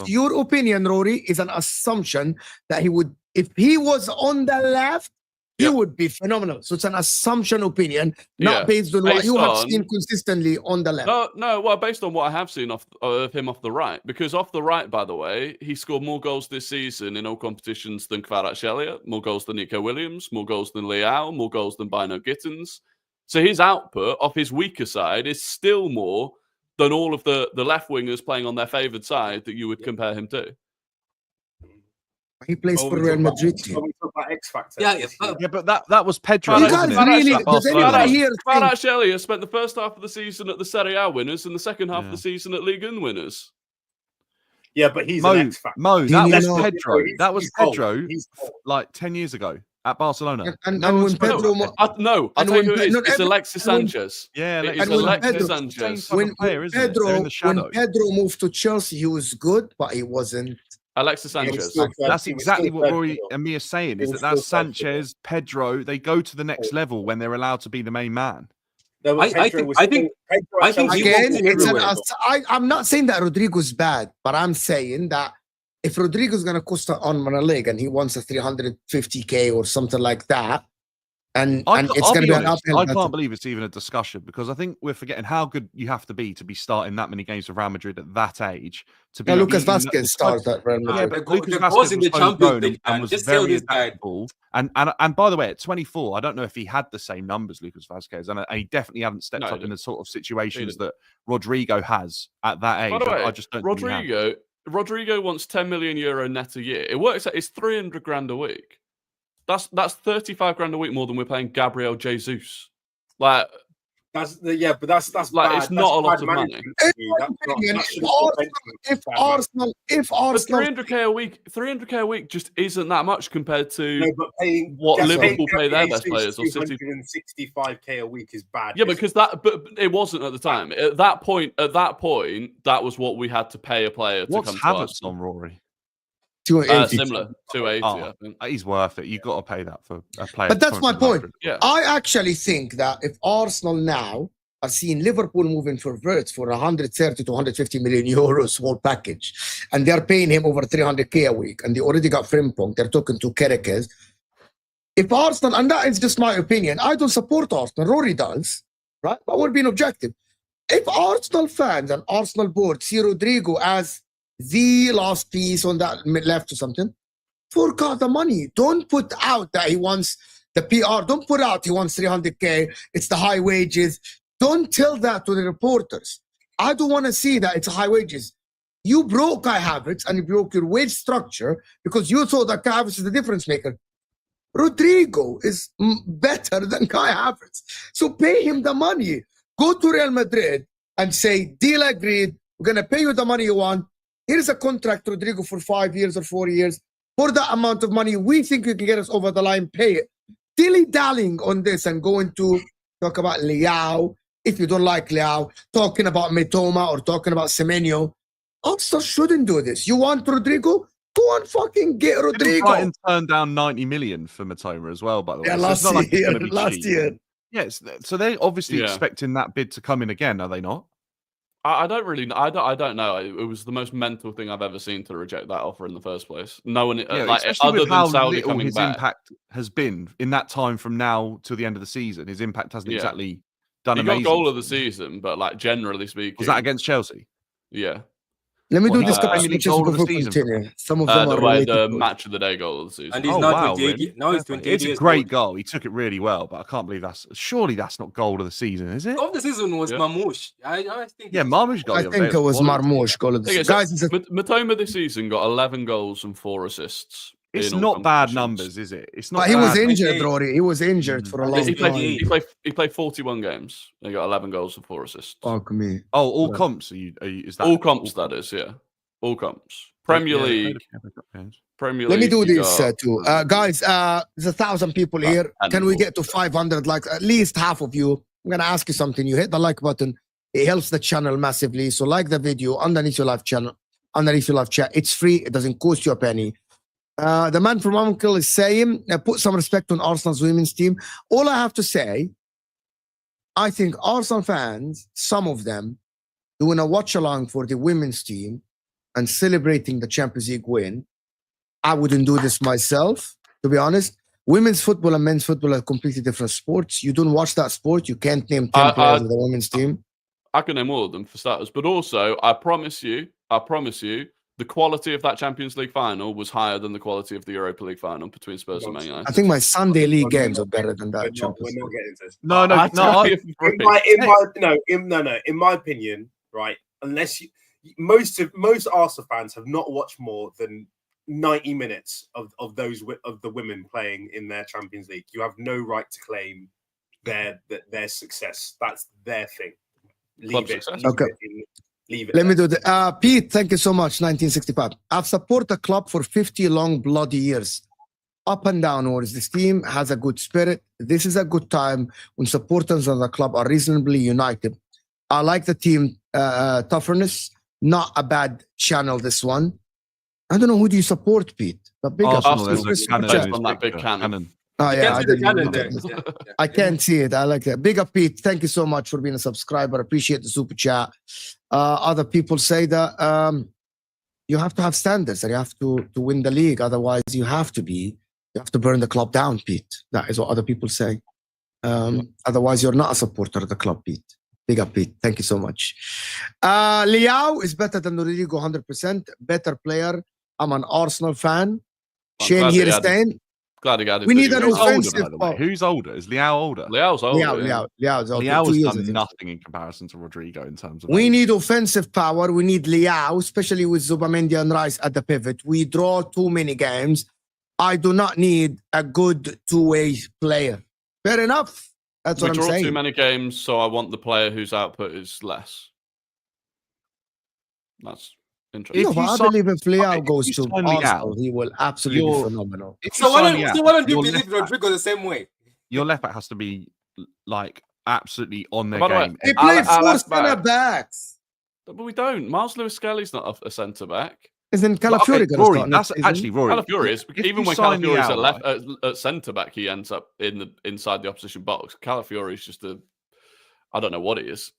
Your opinion, Rory, is an assumption that he would, if he was on the left, he would be phenomenal. So it's an assumption opinion, not based on what you have seen consistently on the left. No. Well, based on what I have seen of him off the right, because off the right, by the way, he scored more goals this season in all competitions than Kvaratskhelia, more goals than Nico Williams, more goals than Leao, more goals than Bino Gittins. So his output off his weaker side is still more than all of the left wingers playing on their favoured side that you would compare him to. He plays for Real Madrid. But that was Pedro. Kvaratskhelia spent the first half of the season at the Serie A winners and the second half of the season at Ligue 1 winners. Yeah, but he's an X factor. Mo, that was Pedro. That was Pedro like 10 years ago at Barcelona. And when Pedro... No, I'll tell you who it is. It's Alexis Sanchez. Yeah, it's Alexis Sanchez. When Pedro moved to Chelsea, he was good, but he wasn't... Alexis Sanchez. That's exactly what Rory and me are saying, is that's Sanchez, Pedro, they go to the next level when they're allowed to be the main man. No, I think again, I'm not saying that Rodrigo's bad, but I'm saying that if Rodrigo's going to cost on a league and he wants a 350k or something like that, and it's going to be an uphill battle. I can't believe it's even a discussion because I think we're forgetting how good you have to be starting that many games for Real Madrid at that age. To be Lucas Vázquez started at Real Madrid. Yeah, but Lucas Vázquez was so grown and was very adaptable. And by the way, at 24, I don't know if he had the same numbers, Lucas Vázquez, and he definitely hadn't stepped up in the sort of situations that Rodrigo has at that age. By the way, I just don't think Rodrigo wants 10 million euro net a year. It works out, it's 300 grand a week. That's 35 grand a week more than we're paying Gabriel Jesus. Like that's like bad. It's not a lot of money. If Arsenal 300k a week just isn't that much compared to what Liverpool pay their best players or City. 165k a week is bad. Yeah, because but it wasn't at the time. At that point, that was what we had to pay a player to come to Havertz on, Rory? 280. Similar, 280. I think. He's worth it. You've got to pay that for a player. But that's my point. Yeah. I actually think that if Arsenal now are seeing Liverpool moving for Wirtz for 130 to 150 million euros whole package, and they're paying him over 300k a week, and they already got Frimpong, they're talking to Kerkez. If Arsenal, and that is just my opinion, I don't support Arsenal, Rory does, right? But we're being objective. If Arsenal fans and Arsenal board see Rodrigo as the last piece on that left or something, fork out the money. Don't put out that he wants the PR. Don't put out he wants 300k. It's the high wages. Don't tell that to the reporters. I don't want to see that it's high wages. You broke Kai Havertz and you broke your wage structure because you thought that Kai Havertz is the difference maker. Rodrigo is better than Kai Havertz. So pay him the money. Go to Real Madrid and say, deal agreed. We're going to pay you the money you want. Here's a contract, Rodrigo, for 5 years or 4 years. For that amount of money, we think you can get us over the line, pay it. Dilly-dallying on this and going to talk about Leao if you don't like Leao, talking about Mitoma or talking about Semenyo, Arsenal shouldn't do this. You want Rodrigo? Go and fucking get Didn't Rodrigo. Brighton turn down 90 million for Matoma as well, by the way. Yeah, So it's last not like it's year. gonna be Last cheap. year. Yes, so they're obviously Yeah. expecting that bid to come in again, are they not? I don't really. I don't know. It was the most mental thing I've ever seen to reject that offer in the first place. No one, Yeah, like especially other with than how Saudi little coming his back. impact has been in that time from now till the end of the season. His impact hasn't Yeah. exactly done He amazing. got goal of the for them. season, but like generally speaking, Was that against Chelsea? Yeah. Let me do What, this uh, couple Premier League switches goal of before the we season? continue. Some of them are the related to it. match of the day goal of the season. And he's Oh now wow, 28. really? Now he's Fair play. 28 It's a years great old. goal. He took it really well, but I can't believe surely that's not goal of the season, is it? Goal of the season was Yeah. Mamouche. I think. Yeah, it was Marmouche got I the other day. think it was quality. Marmouche goal of the Okay, season. so Guys, it's a Matoma this season got 11 goals and 4 assists. It's in all not bad competitions. numbers, is it? It's not. but he was bad. injured, 28. Rory. He was injured for a And long He He time. played 41 games. And he got 11 goals and 4 assists. Fuck me. Oh, all Yeah. comps. Is that all comps, that is, yeah. All comps. Premier Yeah, League. games. Premier Let me League, do you this got- too. Guys, there's 1,000 people here. Can we get to 500 likes? At least half of you. I'm going to ask you something. You hit the like button. It helps the channel massively. So like the video underneath your live channel, underneath your live chat. It's free. It doesn't cost you a penny. The man from Uncle is saying, put some respect on Arsenal's women's team. All I have to say, I think Arsenal fans, some of them, doing a watch along for the women's team and celebrating the Champions League win. I wouldn't do this myself, to be honest. Women's football and men's football are completely different sports. You don't watch that sport, you can't name 10 players of the women's team. I can name all of them for starters. But also, I promise you, the quality of that Champions League final was higher than the quality of the Europa League final between Spurs and Man United. I think my Sunday league games are better than that. We're not Champions getting League. into this. No, no, I no. tell I- you for free. In my opinion, right? Unless most Arsenal fans have not watched more than 90 minutes of the women playing in their Champions League. You have no right to claim their success. That's their thing. Club Leave it. success. Okay. Leave it. Let me there. do the Pete, thank you so much. 1965. I've supported the club for 50 long bloody years. Up and downwards, this team has a good spirit. This is a good time when supporters of the club are reasonably united. I like the team toughness. Not a bad channel, this one. I don't know who do you support, Pete. The big Arsenal, there's Arsenal. a cannon Just in his on that big picture. cannon. Oh You yeah, can I see the didn't even cannon look there. at this. Yeah. I can't see it. I like that. Big up, Pete. Thank you so much for being a subscriber. Appreciate the super chat. Other people say that you have to have standards and you have to win the league. Otherwise, you have to burn the club down, Pete. That is what other people say. Otherwise, you're not a supporter of the club, Pete. Big up, Pete. Thank you so much. Leao is better than Rodrigo, 100%. Better player. I'm an Arsenal fan. I'm Shane glad here they is added- saying, Glad he got it. We need an Who's older, offensive by the way? ball. Who's older? Is Liao older? Leao's older. Leao. yeah. Leao's older. Liao 2 has years, I done think. nothing in comparison to Rodrigo in terms of. We age. need offensive power. We need Leao, especially with Zubamendi and Rice at the pivot. We draw too many games. I do not need a good two-way player. Fair enough. That's We what I'm draw saying. too many games, so I want the player whose output is less. That's interesting. No, If but you I sign- believe if Leao okay, if goes you to sign Leao, Arsenal, he will absolutely be you're- phenomenal. If So you why sign don't Liao, so why don't you your believe left back- Rodrigo the same way? Your left back has to be like absolutely on their By the way, game. They I'll- play I'll four ask back. center backs. But we don't. Miles Lewis-Skelly's not a centre back. Isn't But, okay, Calafiori going to Rory, start? that's next season? actually Rory. Calafiori is. if Even you when sign Calafiori's Liao, at centre back, he ends up inside the opposition box. Calafiori is just I don't know what he is.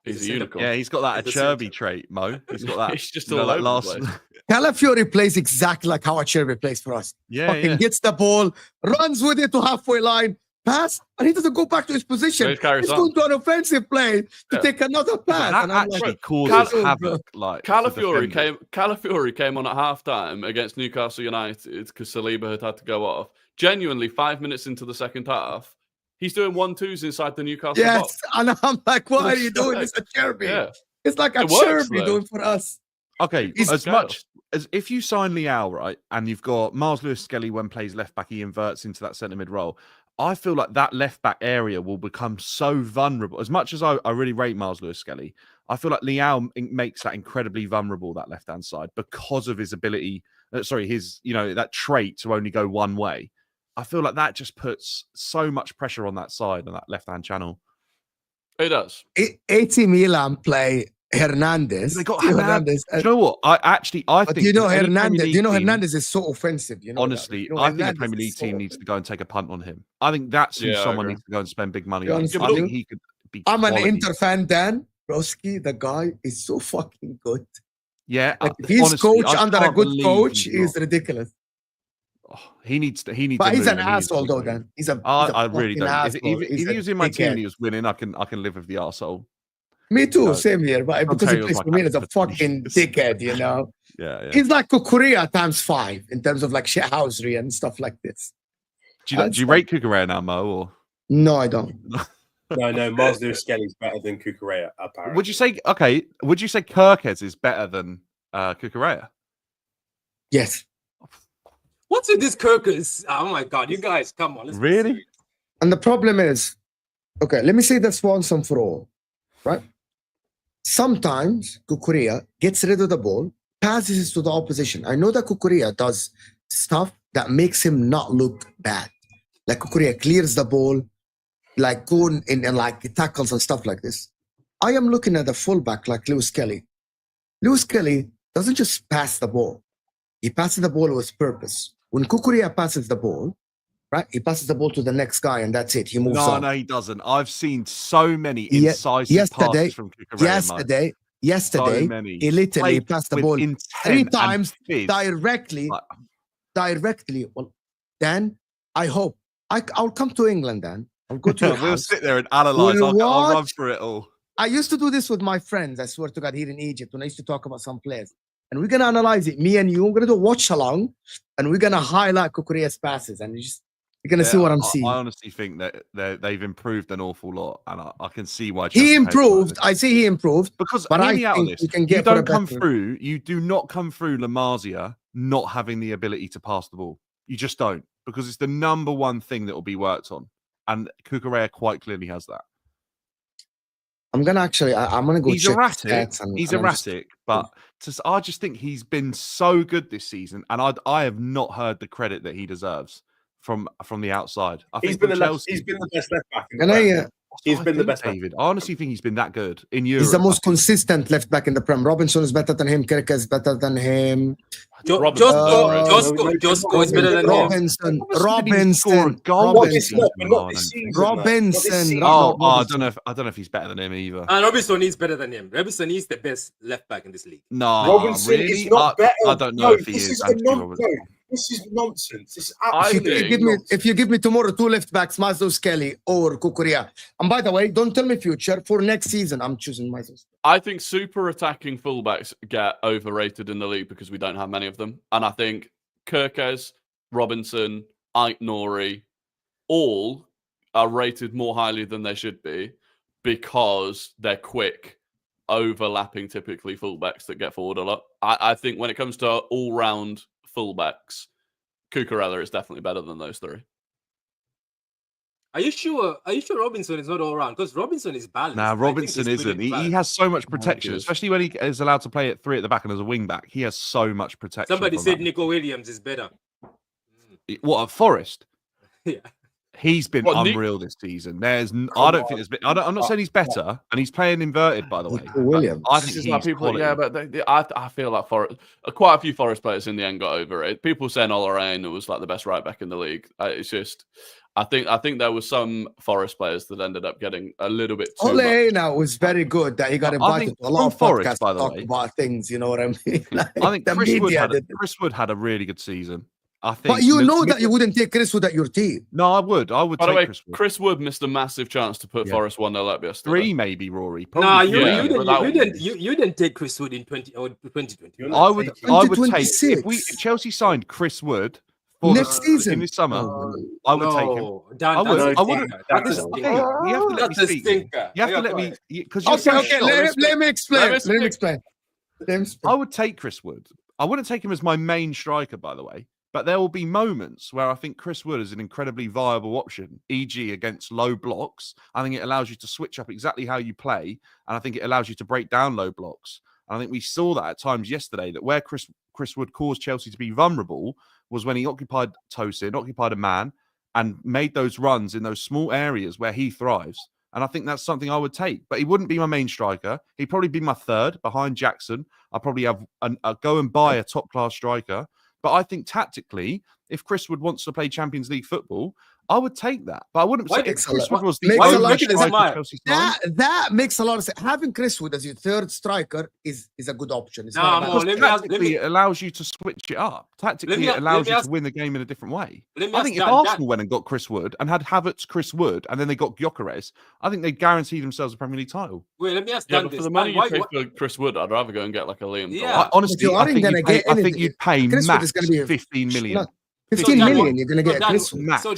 He's a He's a unicorn. Yeah, he's got that It's the Acerbi same. trait, Mo. He's got that. He's just you know, all that over the place. Calafiori plays exactly like how Acerbi plays for us. yeah, Fucking yeah. gets the ball, runs with it to halfway line, pass, and he doesn't go back to his position. He carries He's on. going to an offensive play to Yeah. take another But pass. that And I'm actually like, causes Cal- havoc. Like Calafiori came on at half time against Newcastle United because Saliba had to go off. Genuinely, 5 minutes into the second half, he's doing 1-2s inside the Newcastle yes. box. And I'm like, why are It's you doing this, Acerbi? Yeah. It's like It works, Acerbi though. doing for us. Okay, He's as scale. much as if you sign Liao, right, and you've got Miles Lewis-Skelly when plays left back, he inverts into that centre mid role. I feel like that left back area will become so vulnerable. As much as I really rate Miles Lewis-Skelly, I feel like Liao makes that incredibly vulnerable, that left hand side, because of his ability. His that trait to only go one way. I feel like that just puts so much pressure on that side, on that left hand channel. It does. AC Milan play Hernandez. They got Theo Hernandez. Hernandez. Do you know what? I But think you know if any Premier Hernandez. League You know team- Hernandez is so offensive. You know that, honestly, right? You know I think a Hernandez Premier is League so team needs to offensive. go and take a punt on him. I think that's who Yeah, I someone agree. needs to go and spend big money Be on. honest I with think you, he could be I'm an quality. Inter fan, Dan. Broski, the guy is so fucking good. Yeah, Like if he's honestly, coach I under a can't good believe coach, he's he's not. ridiculous. Oh, he needs to But he's move an and he needs to asshole, though. move. Dan, he's a I really fucking don't. asshole. If He's he a was in my team and dickhead. he was winning, I can live with the arsehole. Me too, No, same here. But because he Ontario's plays my for me, he's a captain for 3 fucking years. dickhead, you know. Yeah. He's like Korea times 5 in terms of like shithousery and stuff like this. Do you rate Kukurea now, Mo? Or No, I don't. No, Miles Lewis Skelly's better than Kukurea, apparently. would you say Kerkez is better than Kukurea? Yes. What's with this Kerkez? Oh my god, you guys, come on. Let's be Really? serious. And the problem is, okay, let me say this once and for all, right? Sometimes Kukurea gets rid of the ball, passes it to the opposition. I know that Kukurea does stuff that makes him not look bad. Like Kukurea clears the ball, like going in and like tackles and stuff like this. I am looking at the fullback like Lewis Kelly. Lewis Kelly doesn't just pass the ball. He passes the ball with purpose. When Kukurea passes the ball, right, he passes the ball to the next guy and that's it. He moves on. No, he doesn't. I've seen so many Ye- incisive yesterday- passes from Kukurea. Yesterday, So many. he literally Played passed the with ball intent 3 and times fizz. directly. Like- Well, Dan, I hope I'll come to England. Dan, I'll go to your We'll house. sit there and analyze. We'll I'll run watch- through it all. I used to do this with my friends. I swear to God, here in Egypt, when I used to talk about some players, and we're gonna analyze it. Me and you, we're gonna do a watch along, and we're gonna highlight Kukurea's passes, and you're gonna see what I'm seeing. I honestly think that they've improved an awful lot, and I can see why He Chelsea paid for improved. it. I say he improved. Because but hear I me out on think this. you can You get for a don't come better- through. You do not come through La Masia not having the ability to pass the ball. You just don't, because it's the number one thing that will be worked on, and Kukurea quite clearly has that. I'm gonna go. He's check erratic. stats and- He's and I'm just- erratic, but I just think he's been so good this season, and I have not heard the credit that he deserves from the outside. I think He's been with the Chelsea, he's been the best left back. In the Can I? Prem. He's I been the think, best. David. I honestly think he's been that good in Europe. He's the most I think- consistent left back in the Prem. Robinson is better than him. Kerkez is better than him. Robinson's overrated. Josko is better than him. Robinson. Robinson didn't score a goal Not this this, not, season. not this season. man. Not this Robinson. season. Oh, I Robinson. don't know if he's better than him either. And Robinson is better than him. Robinson is the best left back in this league. No, Robinson really? is not better. I don't know No, if he this is. is Anthony no, Robinson. this is nonsense. This is I If absolutely you, think- give me, nonsense. if you give me tomorrow 2 left backs, Mazos Kelly or Kukurea. And by the way, don't tell me future. For next season, I'm choosing Mazos. I think super attacking fullbacks get overrated in the league because we don't have many of them. And I think Kerkez, Robinson, Rory, all are rated more highly than they should be because they're quick, overlapping typically fullbacks that get forward a lot. I think when it comes to all-round fullbacks, Cucurella is definitely better than those 3. Are you sure Robinson is not all round? Because Robinson is balanced. Nah, I think Robinson he's isn't. really He balanced. has so much he protection, is. especially when he is allowed to play at 3 at the back and as a wing back. He has so much protection. Somebody from said that. Nico Williams is better. What, at Forest? Yeah. He's been What, Nick- unreal this season. I don't think there's been. I'm not saying he's better, and he's playing inverted, by the way. Nico but Williams. I This think is he's like people, quality. yeah, but I feel like quite a few Forest players in the end got over it. People saying Olorane was like the best right back in the league. It's just, I think there was some Forest players that ended up getting a little bit too much. Ole now was very good that he got I invited think to a lot of from Forest, podcasts by to the talk way. about things. You know what I mean? Like, I think the Chris media did. Chris Wood had a really good season. I think. But you know that you wouldn't take Chris Wood at your team. No, I would. By the take way, Chris Wood. Chris Wood missed a massive chance to put Yeah. Forest 1-0 up yesterday. 3 maybe, Rory. Nah, Probably you, three. Yeah, you, but that didn't, was- you didn't take Chris Wood in 2020. You're not I would taking- take if 2026. Chelsea signed Chris Wood for Next the, season. in the summer, Oh, I would take him. No, Dan, I would. that's a I wouldn't. stinker. But That's a this is the stinker. thing. You have to let That's me a speak. stinker. You have to Yeah, let go me ahead. because you're Okay, so okay. shocked. Let me explain. Let me Let me explain. Let me explain. I would take Chris Wood. I wouldn't take him as my main striker, by the way. But there will be moments where I think Chris Wood is an incredibly viable option, e.g. against low blocks. I think it allows you to switch up exactly how you play, and I think it allows you to break down low blocks. And I think we saw that at times yesterday, that where Chris Wood caused Chelsea to be vulnerable was when he occupied Tosin, occupied a man, and made those runs in those small areas where he thrives. And I think that's something I would take. But he wouldn't be my main striker. He'd probably be my third behind Jackson. I'd probably have go and buy a top-class striker. But I think tactically, if Chris Wood wants to play Champions League football, I would take that. But I wouldn't say if Chris Wood was the only striker Chelsea signed. That makes a lot of sense. Having Chris Wood as your third striker is a good option. It's not a bad option. Tactically, it allows you to switch it up. Tactically, it allows you to win the game in a different way. I think if Arsenal went and got Chris Wood and had Havertz, Chris Wood, and then they got Gyokeres, I think they guaranteed themselves a Premier League title. Wait, let me ask Dan Dan for this. the money Dan, you pay for Chris Wood, I'd rather go and get like a Liam. Yeah. Honestly, I think you'd pay max 15 million. 15 million, you're going to get Chris Wood. So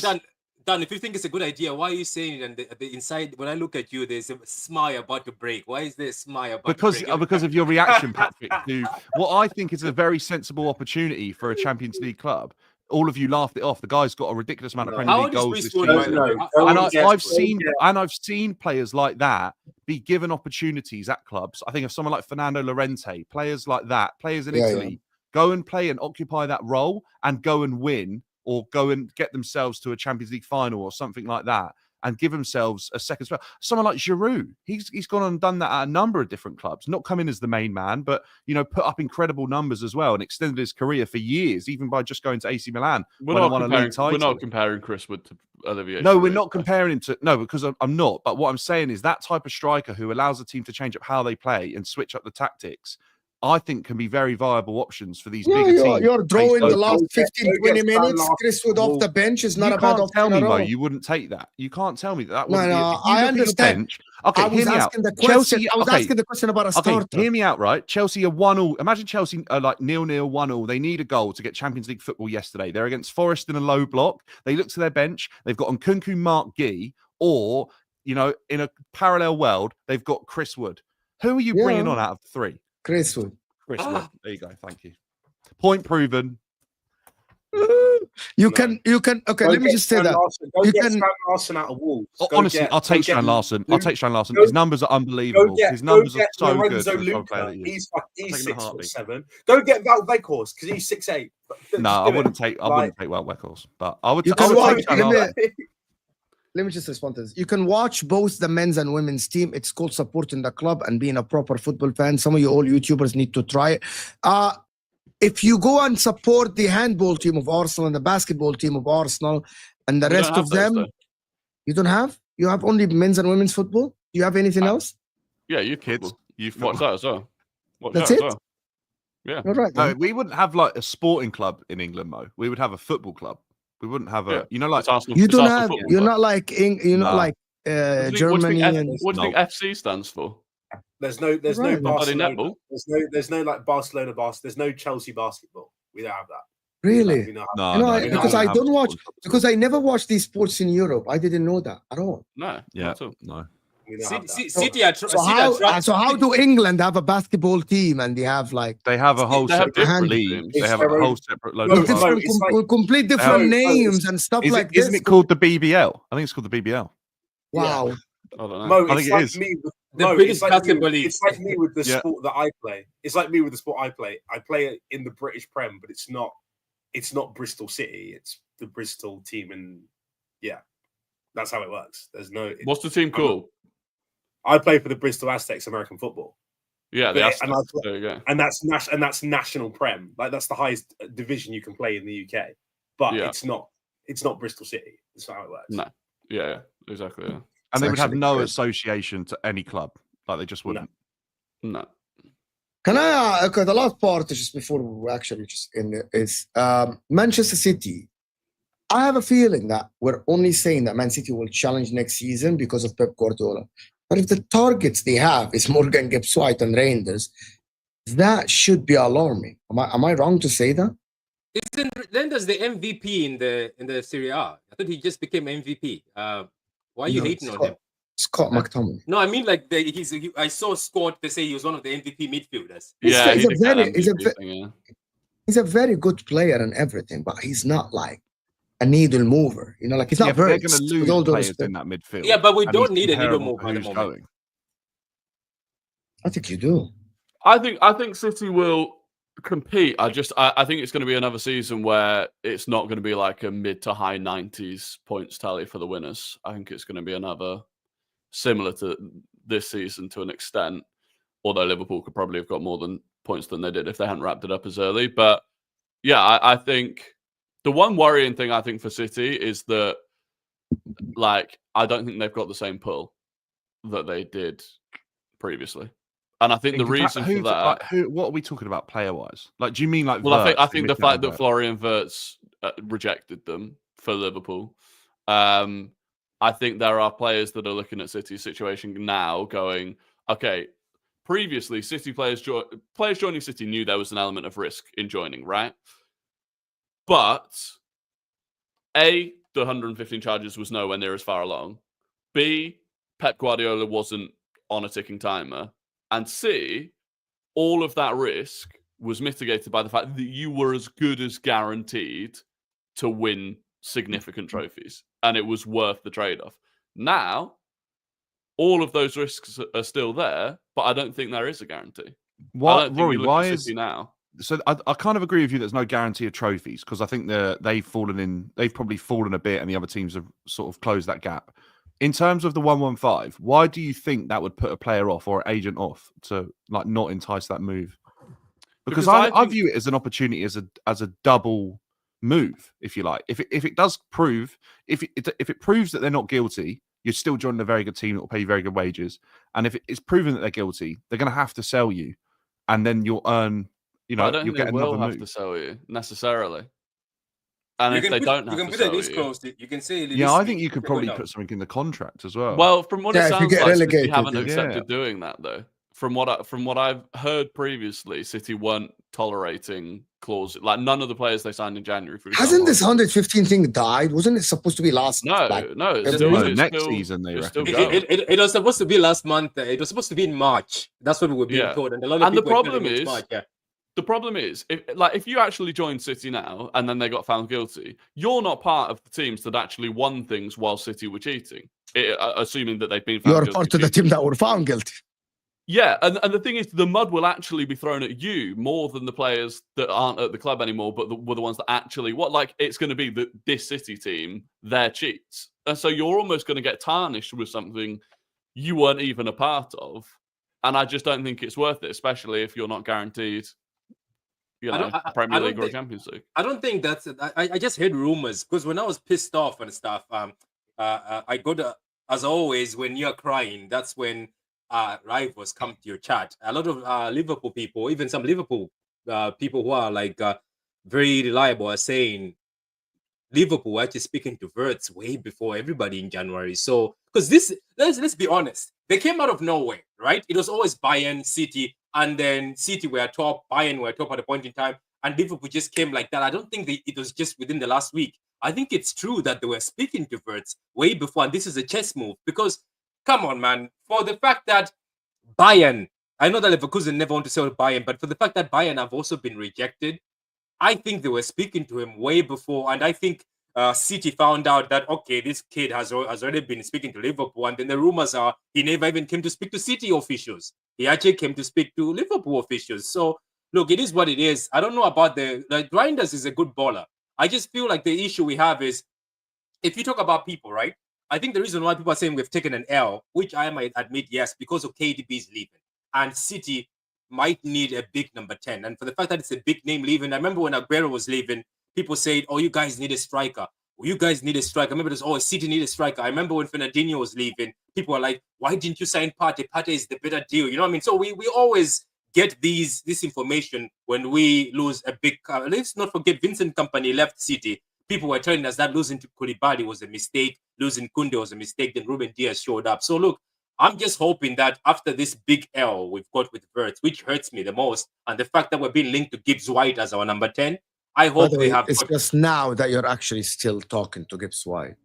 Dan, if you think it's a good idea, why are you saying it? And the inside, when I look at you, there's a smile about to break. Why is there a smile about to break? Because of your reaction, Patrick, to what I think is a very sensible opportunity for a Champions League club. All of you laughed it off. The guy's got a ridiculous amount of Premier League goals this season. I've seen players like that be given opportunities at clubs. I think of someone like Fernando Llorente, players like that, players in Italy, go and play and occupy that role and go and win, or go and get themselves to a Champions League final or something like that, and give themselves a second spell. Someone like Giroud, he's gone and done that at a number of different clubs, not come in as the main man, but, put up incredible numbers as well and extended his career for years, even by just going to AC Milan. We're not comparing Chris Wood to Olivier. No, we're not comparing him to, no, because I'm not. But what I'm saying is that type of striker who allows the team to change up how they play and switch up the tactics, I think can be very viable options for these bigger teams. You're drawing the last 15, 20 minutes. Chris Wood off the bench is not a bad option. You can't tell me, Mo, you wouldn't take that. You can't tell me that. No, I understand. Okay, hear me out. Chelsea, I was asking the question about a starter. Hear me out, right? Chelsea are 1-1. Imagine Chelsea are like 0-0, 1-0. They need a goal to get Champions League football yesterday. They're against Forest in a low block. They look to their bench. They've got Nkunku, Mark Gee, or, in a parallel world, they've got Chris Wood. Who are you bringing on out of the three? Chris Wood. There you go. Thank you. Point proven. You can. Okay, let me just say that. You can Stan Larson out of Wolves. Honestly, I'll take Stan Larson. His numbers are unbelievable. His numbers are so good. He's 6'7". Go get Val Weghorst because he's 6'8". No, I wouldn't take Val Weghorst, but I would take Stan Larson. Let me just respond to this. You can watch both the men's and women's team. It's called supporting the club and being a proper football fan. Some of you all YouTubers need to try it. If you go and support the handball team of Arsenal and the basketball team of Arsenal and the rest of them, you don't have? You have only men's and women's football? Do you have anything else? Yeah, you kids. Watch that as well. That's it? Yeah. All right. No, we wouldn't have like a sporting club in England, Mo. We would have a football club. We wouldn't have a, Arsenal, you don't have, you're not like, Germany. What do you think FC stands for? There's no Barcelona. There's no like Barcelona There's no Chelsea basketball. We don't have that. Really? No, because I don't watch, because I never watch these sports in Europe. I didn't know that at all. No. Yeah. No. So how do England have a basketball team and they have like a whole separate league? They have a whole separate load of complete different names and stuff like this. Isn't it called the BBL? I think it's called the BBL. Wow. I don't know. Mo, I think it is. British basketball league. It's like me with the sport that I play. It's like me with the sport I play. I play it in the British Prem, but it's not Bristol City. It's the Bristol team, and that's how it works. What's the team called? I play for the Bristol Aztecs American football. Yeah, the Aztecs. There you go. And that's national Prem. Like that's the highest division you can play in the UK. But it's not Bristol City. That's how it works. No. Yeah, exactly. Yeah. And they would have no association to any club. Like they just wouldn't. No. Can I? Okay, the last part just before we actually just end it is Manchester City. I have a feeling that we're only saying that Man City will challenge next season because of Pep Guardiola. But if the targets they have is Morgan Gibbs-White and Reinders, that should be alarming. Am I wrong to say that? Isn't Reinders the MVP in the Serie A? I thought he just became MVP. Why are you hating on him? Scott McTominay. No, I mean like I saw Scott. They say he was one of the MVP midfielders. He's a very good player and everything, but he's not like a needle mover. Like he's not very. They're going to lose players in that midfield. Yeah, but we don't need a needle mover at the moment. I think you do. I think City will compete. I think it's going to be another season where it's not going to be like a mid to high 90s points tally for the winners. I think it's going to be another similar to this season to an extent, although Liverpool could probably have got more points than they did if they hadn't wrapped it up as early. But yeah, I think the one worrying thing I think for City is that, like, I don't think they've got the same pull that they did previously. And I think the reason for that... what are we talking about player-wise? Like, do you mean like... Well, Wirtz, I think the fact that Florian Wirtz rejected them for Liverpool, I think there are players that are looking at City's situation now going, okay, previously City players joining City knew there was an element of risk in joining, right? But A, the 115 charges was nowhere near as far along. B, Pep Guardiola wasn't on a ticking timer. And C, all of that risk was mitigated by the fact that you were as good as guaranteed to win significant trophies. And it was worth the trade-off. Now, all of those risks are still there, but I don't think there is a guarantee. Rory, why is City now? So I kind of agree with you. There's no guarantee of trophies because I think they've probably fallen a bit, and the other teams have sort of closed that gap. In terms of the 115, why do you think that would put a player off or an agent off to like not entice that move? Because I view it as an opportunity, as a double move, if you like. If it does prove, if it proves that they're not guilty, you're still joining a very good team that will pay you very good wages. And if it's proven that they're guilty, they're going to have to sell you, and then you'll earn. You know, you'll get another move. To sell you necessarily. And if they don't have to sell you, you can say. Yeah, I think you could probably put something in the contract as well. Well, from what it sounds like, City haven't accepted doing that though. From what I've heard previously, City weren't tolerating clauses. Like none of the players they signed in January. Hasn't this 115 thing died? Wasn't it supposed to be last? No, it's still next season. They reckon. It was supposed to be last month. It was supposed to be in March. That's what we were being told. And a lot of people the problem is, if you actually join City now and then they got found guilty, you're not part of the teams that actually won things while City were cheating, assuming that they've been found guilty. You're part of the team that were found guilty. Yeah, and the thing is, the mud will actually be thrown at you more than the players that aren't at the club anymore, but were the ones that actually... it's going to be this City team, their cheats. And so you're almost going to get tarnished with something you weren't even a part of. And I just don't think it's worth it, especially if you're not guaranteed... Premier League or Champions League. I don't think that's it. I just heard rumors because when I was pissed off and stuff, I go to, as always, when you're crying, that's when rivals come to your chat. A lot of Liverpool people, even some Liverpool people who are very reliable, are saying Liverpool were actually speaking to Wirtz way before everybody in January. So, because let's be honest, they came out of nowhere, right? It was always Bayern, City. And then City were top, Bayern were top at a point in time, and Liverpool just came like that. I don't think it was just within the last week. I think it's true that they were speaking to Wirtz way before, and this is a chess move. Because, come on, man, for the fact that Bayern, I know that Leverkusen never want to sell Bayern, but for the fact that Bayern have also been rejected, I think they were speaking to him way before, and I think City found out that, okay, this kid has already been speaking to Liverpool, and then the rumors are he never even came to speak to City officials. He actually came to speak to Liverpool officials. So, look, it is what it is. I don't know about Reinders is a good baller. I just feel like the issue we have is, if you talk about people, right? I think the reason why people are saying we've taken an L, which I might admit, yes, because of KDB's leaving. And City might need a big number 10. And for the fact that it's a big name leaving, I remember when Aguero was leaving, people said, oh, you guys need a striker. Oh, you guys need a striker. I remember there's always City need a striker. I remember when Fernandinho was leaving, people were like, why didn't you sign Partey? Partey is the better deal. You know what I mean? So we always get this information when we lose a big... let's not forget Vincent Kompany left City. People were telling us that losing to Koulibaly was a mistake. Losing Cunha was a mistake. Then Ruben Diaz showed up. So look, I'm just hoping that after this big L we've got with Wirtz, which hurts me the most, and the fact that we're being linked to Gibbs-White as our number 10, I hope they have... It's just now that you're actually still talking to Gibbs-White.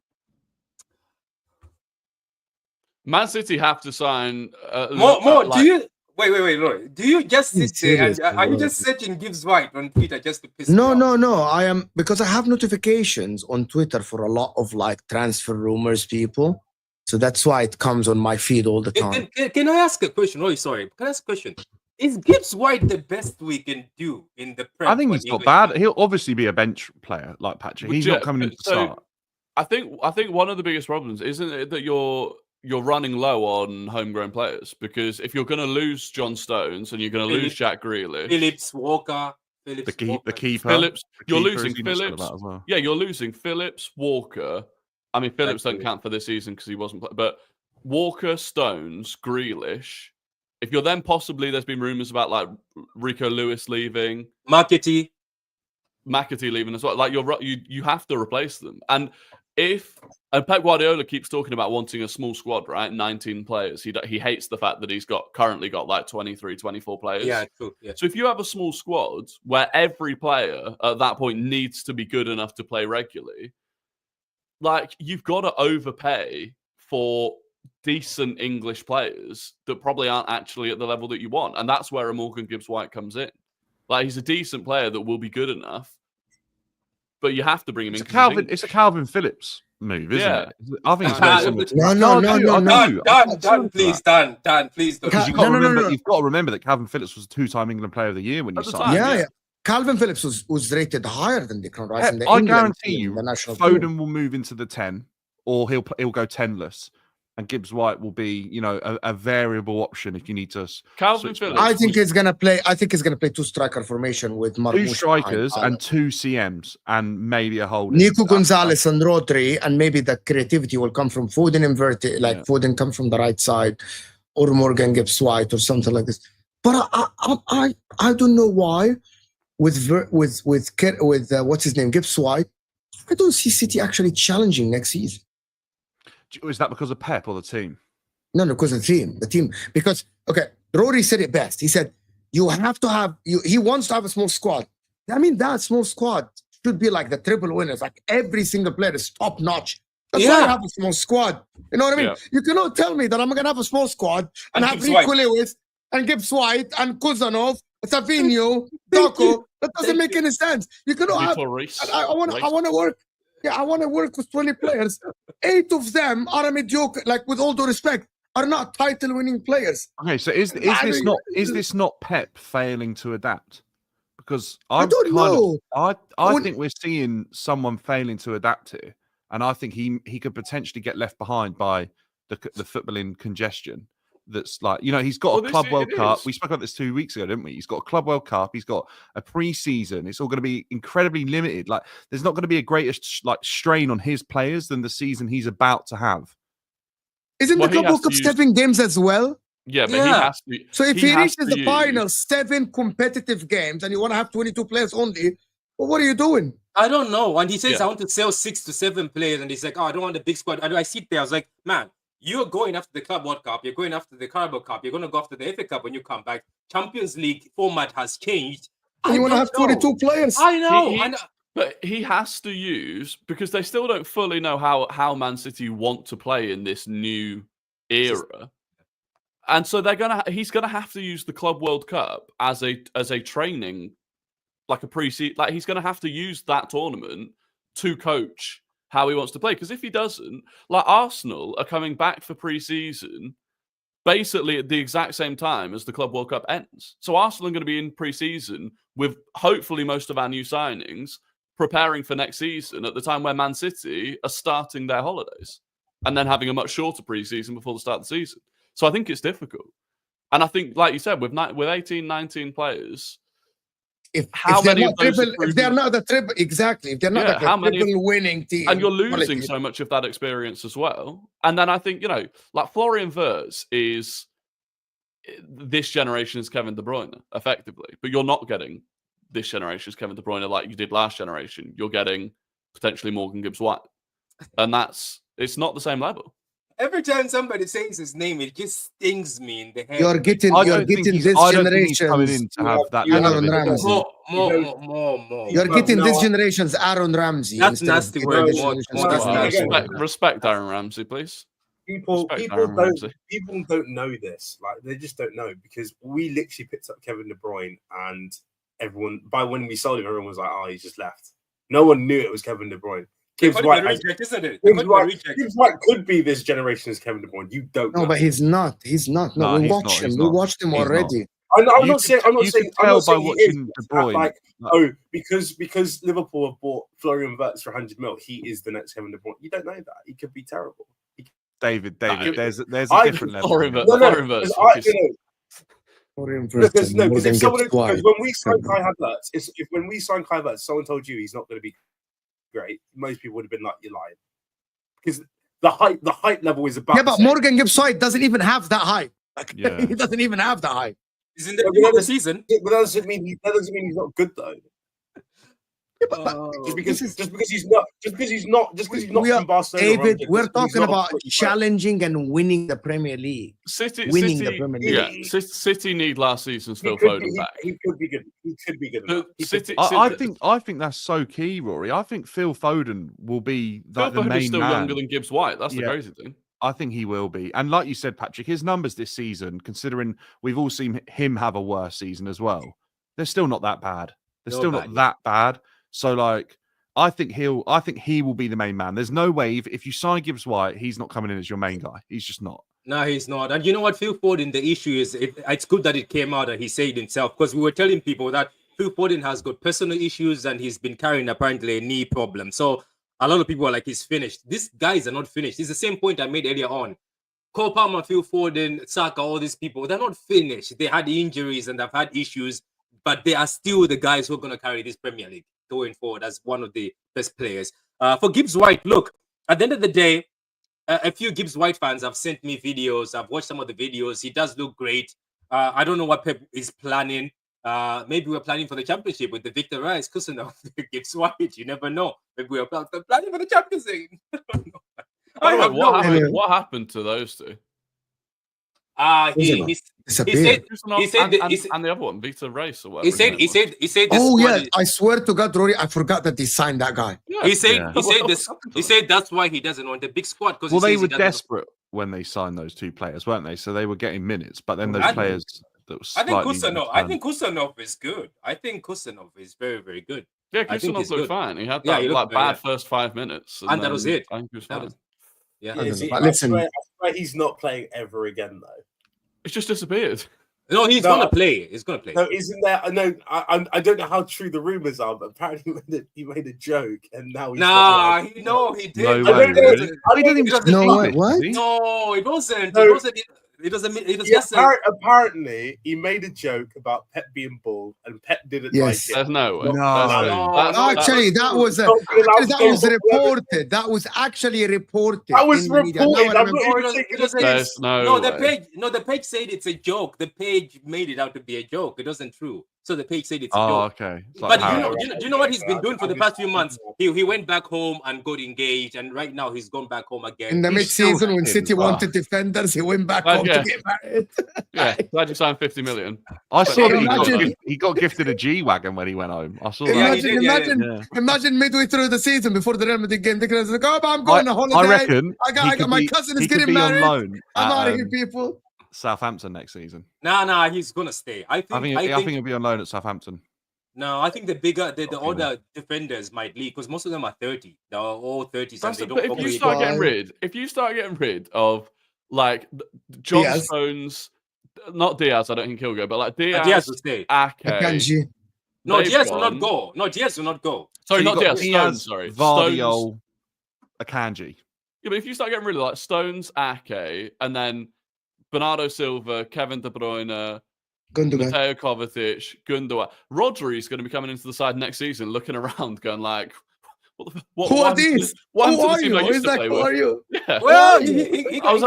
Man City have to sign... more. Do you... Wait, Rory. Do you just sit there and are you just searching Gibbs-White on Twitter just to piss me off? No. I am, because I have notifications on Twitter for a lot of transfer rumors people. So that's why it comes on my feed all the time. Can I ask a question? Rory, sorry. Can I ask a question? Is Gibbs-White the best we can do in the Prem? I think he's not bad. He'll obviously be a bench player like Patrick. He's not coming in to start. I think one of the biggest problems isn't it that you're you're running low on homegrown players, because if you're going to lose John Stones and you're going to lose Jack Grealish, Phillips, Walker, The keeper. Phillips, you're keeper, losing is he not still Phillips. about as well? Yeah, you're losing Phillips, Walker. I mean, Phillips don't Grealish. count for this season because he wasn't. But Walker, Stones, Grealish. If you're then possibly, there's been rumours about like Rico Lewis leaving, McAtee leaving as well. Like you have to replace them. And Pep Guardiola keeps talking about wanting a small squad, right? 19 players. He hates the fact that he's currently got like 23, 24 players. Yeah, true. Yeah. So if you have a small squad where every player at that point needs to be good enough to play regularly, like you've got to overpay for decent English players that probably aren't actually at the level that you want. And that's where a Morgan Gibbs-White comes in. Like he's a decent player that will be good enough, but you have to bring him in. It's a Calvin Phillips move, isn't it? I think it's very similar. Dan, please don't. Because you've got to remember that Calvin Phillips was a 2-time England Player of the Year when you signed. Yeah. Calvin Phillips was rated higher than Declan Rice. I guarantee you, Foden will move into the 10, or he'll go 10less, and Gibbs-White will be, a variable option if you need to. Calvin Phillips. I think he's gonna play 2-striker formation with Marmoush 2 strikers and 2 CMs and maybe a holder. Nico Gonzalez and Rodri, and maybe the creativity will come from Foden inverted, Foden come from the right side, or Morgan Gibbs-White or something like this. But I don't know why. With what's his name, Gibbs-White, I don't see City actually challenging next season. Is that because of Pep or the team? No, because of the team. The team, because Rory said it best. He said you have to have. He wants to have a small squad. I mean, that small squad should be like the triple winners. Like every single player is top notch. That's why I have a small squad. You know what I mean? Yeah. You cannot tell me that I'm gonna have a small squad and have Rico Lewis and Gibbs-White and Kuzanov, Savinho, Doko. That doesn't make any sense. You cannot have. I want to work. Yeah, I want to work with 20 players. 8 of them are mediocre. Like, with all due respect, are not title-winning players. Okay, so is this not Pep failing to adapt? Because I think we're seeing someone failing to adapt here, and I think he could potentially get left behind by the footballing congestion. That's like, he's got a Club World Cup. We spoke about this 2 weeks ago, didn't we? He's got a Club World Cup. He's got a pre-season. It's all going to be incredibly limited. Like, there's not going to be a greater strain on his players than the season he's about to have. Isn't the Club World Cup 7 games as well? Yeah, but he has to. So if he reaches the final 7 competitive games and you want to have 22 players only, well, what are you doing? I don't know. And he says, I want to sell 6 to 7 players. And he's like, I don't want a big squad. And I sit there, I was like, man, you're going after the Club World Cup. You're going after the Carabao Cup. You're going to go after the FA Cup when you come back. Champions League format has changed. And you want to have 22 players. I know. But he has to use, because they still don't fully know how Man City want to play in this new era. And so he's gonna have to use the Club World Cup as a training, like a pre-season. Like, he's gonna have to use that tournament to coach how he wants to play. Because if he doesn't, like, Arsenal are coming back for pre-season basically at the exact same time as the Club World Cup ends. So Arsenal are going to be in pre-season with hopefully most of our new signings preparing for next season at the time where Man City are starting their holidays and then having a much shorter pre-season before the start of the season. So I think it's difficult. And I think, like you said, with 18, 19 players, if they're not the triple, exactly. If they're not the triple winning team, and you're losing so much of that experience as well. And then I think, like Florian Wirtz is this generation's Kevin De Bruyne, effectively, but you're not getting this generation's Kevin De Bruyne like you did last generation. You're getting potentially Morgan Gibbs-White, and it's not the same level. Every time somebody says his name, it just stings me in the head. You're getting this generation coming in to have that. Aaron Ramsey. More. You're getting this generation's Aaron Ramsey. That's nasty word. Respect Aaron Ramsey, please. People don't know this. Like, they just don't know, because we literally picked up Kevin De Bruyne, and everyone, by when we sold him, everyone was like, "Oh, he's just left." No one knew it was Kevin De Bruyne. Gibbs-White could be this generation's Kevin De Bruyne. You don't know. No, but he's not. No, we watched him already. I'm not saying like, because Liverpool have bought Florian Wirtz for 100 mil, he is the next Kevin De Bruyne. You don't know that. He could be terrible. David, No, there's a I- different level. Foreign here. ver- No, foreign verse. because if someone, because when we signed Morgan Kai Havertz, if when we signed Kai Havertz, someone told you he's not going to be great, most people would have been like, "You're lying," because the hype level is about. Yeah, the but same. Morgan Gibbs-White doesn't even have that hype. Like, Yeah. he doesn't even have that hype. He's in the team of the season. But that doesn't mean he's not good though. Yeah, but Just because this is- he's not We are- from Barcelona. David, just we're because he's talking not a about quality player. challenging and winning the Premier League. Winning the Premier League. City need last season's He Phil could, Foden back. he could be good. He could be good. enough. He could- I think that's so key, Rory. I think Phil Foden will be Phil like the Foden is main still man. younger than Gibbs-White. That's the Yeah. crazy thing. I think he will be. And like you said, Patrick, his numbers this season, considering we've all seen him have a worse season as well, they're still not that bad. They're still not that bad. So like, I think he will be the main man. There's no way if you sign Gibbs-White, he's not coming in as your main guy. He's just not. No, he's not. And you know what, Phil Foden, the issue is it's good that it came out and he said it himself, because we were telling people that Phil Foden has got personal issues and he's been carrying apparently a knee problem. So a lot of people are like, he's finished. These guys are not finished. It's the same point I made earlier on. Cole Palmer, Phil Foden, Saka, all these people, they're not finished. They had injuries and they've had issues, but they are still the guys who are going to carry this Premier League going forward as one of the best players. For Gibbs-White, look, at the end of the day, a few Gibbs-White fans have sent me videos. I've watched some of the videos. He does look great. I don't know what Pep is planning. Maybe we're planning for the championship with the Victor Rice, Kusanov, Gibbs-White. You never know. Maybe we're planning for the Champions League. I have no idea. What happened to those two? He said And the other one, Victor Rice or whatever. he said this Oh squad yeah, is- I swear to God, Rory, I forgot that they signed that guy. Yeah. he said Yeah. he said that's why he doesn't want the big squad, because Well, they were desperate when they signed those two players, weren't they? So they were getting minutes, but then those players that was I think slightly Kusanov is good. I think Kusanov is very, very good. Yeah, I think Kusanov he's looked good. fine. He had Yeah, that he looked bad very- first 5 minutes. And that was then it. I think he was That fine. was- Yeah. I don't know, See, but I listen, swear he's not playing ever again though. It's just disappeared. No, he's No. gonna play. He's gonna play. No, isn't there? No, I don't know how true the rumors are, but apparently he made a joke, and now he's Nah, not he did. No I way, don't know. really? I don't think No, What? what? No, it wasn't. No. It wasn't. It doesn't. It was Yeah, just. A, apparently, he made a joke about Pep being bald, and Pep didn't Yes. like There's it. no way. No. No, Actually, that was Not being allowed to go for reported. That was actually reported. That was in the media. reported. Now I I'm remember. not No, even it taking doesn't- the piss. There's no no, way. the page said it's a joke. The page made it out to be a joke. It wasn't true. So the page said it's a Oh, joke. okay. It's But parody. do you know what he's been doing for the past few months? He went back home and got engaged, and right now he's gone back home again. In the He's still mid-season, when active City as well. wanted defenders, he went back Oh, home yeah. to get married. Yeah, glad you signed 50 million. I saw that Imagine- he got gifted a G-Wagon when he went home. I saw Yeah, that. he did, yeah, Imagine midway through the season before the Real Madrid game, they're gonna say, "Oh, I'm going on holiday. I reckon I got my cousin is he could getting be on married. loan I'm at, out of here, people." Southampton next season. Nah, he's gonna stay. I think he'll be on loan at Southampton. No, I think the other defenders might leave because most of them are 30. They're all 30s and they don't But if you probably- start getting rid of like John Diaz. Stones, not Diaz, I don't think he'll go, but like Diaz Diaz, will stay. Ake. Akanji. No, they've Diaz will gone. not go. No, Diaz will not go. Sorry, So not you got Diaz. Stones. Sorry, Stones. Vardiol, Akanji. Yeah, but if you start getting rid of like Stones, Ake, and then Bernardo Silva, Kevin De Bruyne, Gundogan. Mateo Kovacic, Gundogan, Rodri's going to be coming into the side next season, looking around, going like, "What? Who are these? What Who happened to are the team you? I used He's to like, play who with?" are you? Yeah. Well, I was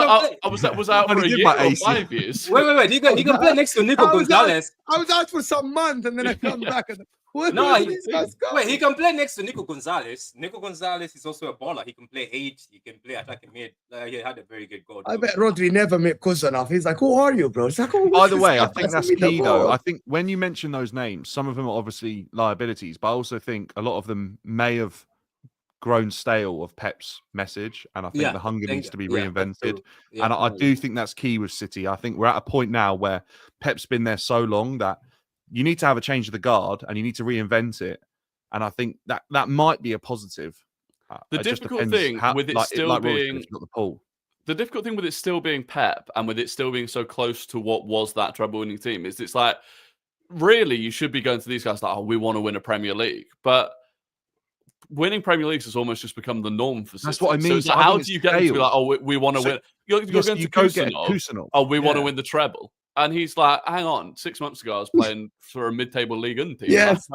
out But for he a did year my or AC. 5 years. Wait. He can play next to Nico I was out- Gonzalez. I was out for some months and then I come back. And, where No, did these guys go? Wait, he can play next to Nico Gonzalez. Nico Gonzalez is also a baller. He can play 8. He can play attacking mid. He had a very good goal. I bet Rodri never met Kusanov. He's like, "Who are you, bro?" It's like, "Oh, By what's the this way, guy I think that's passing me the key though. ball?" I think when you mention those names, some of them are obviously liabilities, but I also think a lot of them may have grown stale of Pep's message, and I think the hunger needs to be reinvented. And I do think that's key with City. I think we're at a point now where Pep's been there so long that you need to have a change of the guard and you need to reinvent it. And I think that might be a positive. The It just difficult depends thing with it like still Rory said, being if you've got the pull. the difficult thing with it still being Pep and with it still being so close to what was that treble-winning team is it's like really you should be going to these guys like, "Oh, we want to win a Premier League," but winning Premier Leagues has almost just become the norm for City. That's what I mean. So it's So like, I how think do you it's get them to be scale. like, oh, we want to So- win? You're Yes, going you to go get Kusanov. Kusanov. Oh, we want to Yeah. win the treble. And he's like, hang on, 6 months ago I was playing for a mid-table league team. Yes.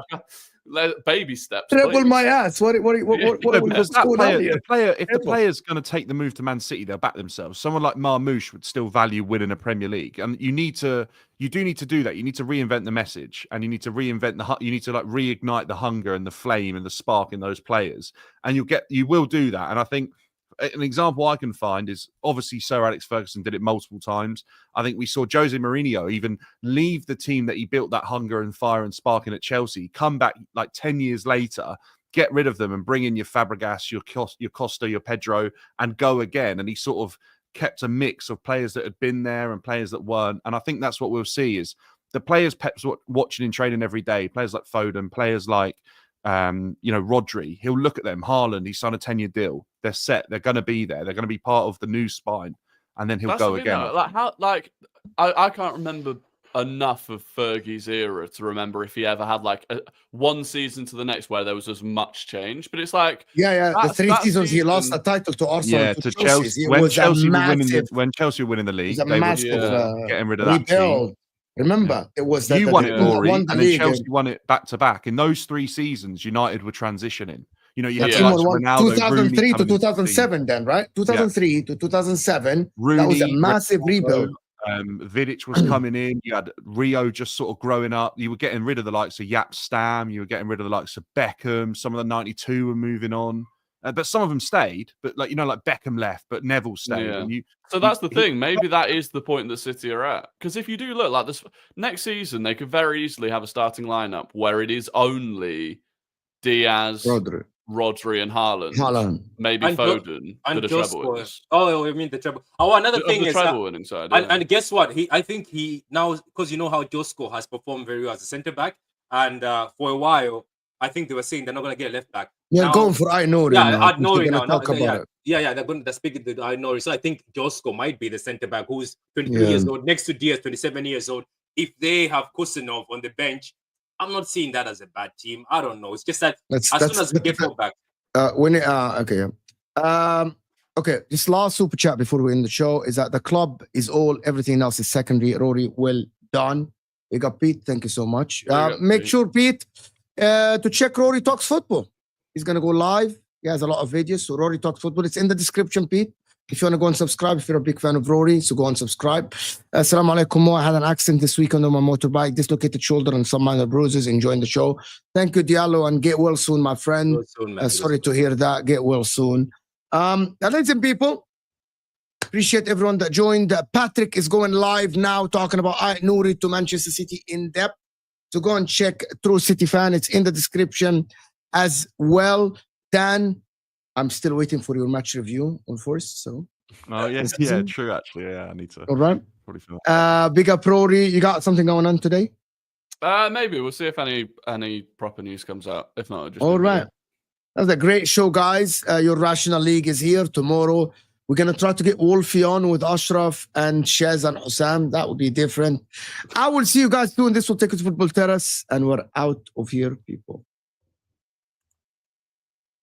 Baby steps. Treble please. my ass. What Because that going on player, here? if the player's going to take the move to Man City, they'll back themselves. Someone like Marmoush would still value winning a Premier League, and you do need to do that. You need to reinvent the message, and you need to reinvent you need to like reignite the hunger and the flame and the spark in those players, and you will do that. And I think an example I can find is obviously Sir Alex Ferguson did it multiple times. I think we saw Jose Mourinho even leave the team that he built that hunger and fire and spark in at Chelsea, come back like 10 years later, get rid of them and bring in your Fabregas, your Costa, your Pedro, and go again. And he sort of kept a mix of players that had been there and players that weren't. And I think that's what we'll see is the players Pep's watching in training every day, players like Foden, players like Rodri. He'll look at them. Haaland, he signed a 10-year deal. They're set. They're going to be there. They're going to be part of the new spine, and then he'll That's go the thing, again. though. I can't remember enough of Fergie's era to remember if he ever had like one season to the next where there was as much change. But it's like, The 3 seasons he lost the title to Arsenal. Yeah, to Chelsea. When Chelsea were winning the league, they were getting rid of that team. Remember, it was you won it, Rory, won the and then league. Chelsea won it back to back. In those 3 seasons, United were transitioning. You know, you had team like won Ronaldo, 2003 Rooney to 2007, then, right? 2003 to 2007. Rooney, that was a massive rebuild. Vidic was coming in. You had Rio just sort of growing up. You were getting rid of the likes of Yap Stam. You were getting rid of the likes of Beckham. Some of the 92 were moving on. But some of them stayed. But like Beckham left, but Neville stayed. Yeah. And so that's the thing. Maybe that is the point that City are at. Because if you do look like this next season, they could very easily have a starting lineup where it is only Diaz, Rodri, and Haaland. Maybe and Foden and for the treble winners. Oh, I mean the treble. Oh, another thing the is treble winning side. And guess what? I think he now, because you know how Josko has performed very well as a centre back, and for a while, I think they were saying they're not going to get left back. You're going for Aïnouri. Yeah, Aïnouri now. Talk about it. Yeah, they're speaking to Aïnouri. So I think Josko might be the centre back who's 23 years old, next to Diaz, 27 years old. If they have Kusanov on the bench, I'm not seeing that as a bad team. I don't know. It's just that as soon as we get back. Okay. This last super chat before we end the show is that the club is everything else is secondary. Rory, well done. We got Pete. Thank you so much. Make sure, Pete, to check Rory Talks Football. He's going to go live. He has a lot of videos. So Rory Talks Football. It's in the description, Pete. If you want to go and subscribe, if you're a big fan of Rory, so go and subscribe. Assalamu alaikum. I had an accident this weekend on my motorbike, dislocated shoulder and some minor bruises. Enjoying the show. Thank you, Diallo, and get well soon, my friend. Sorry to hear that. Get well soon. Listen, people, appreciate everyone that joined. Patrick is going live now talking about Aïnouri to Manchester City in depth. So go and check True City Fan. It's in the description as well. Dan, I'm still waiting for your match review on first. So, yes, yeah, true. Actually, yeah, I need to. All right. Probably big up, Rory. You got something going on today? Maybe we'll see if any proper news comes out. If not, just all right. That's a great show, guys. Your Rational League is here tomorrow. We're gonna try to get Wolfie on with Ashraf and Shez and Hussam. That would be different. I will see you guys soon. This will take us to Football Terrace, and we're out of here, people.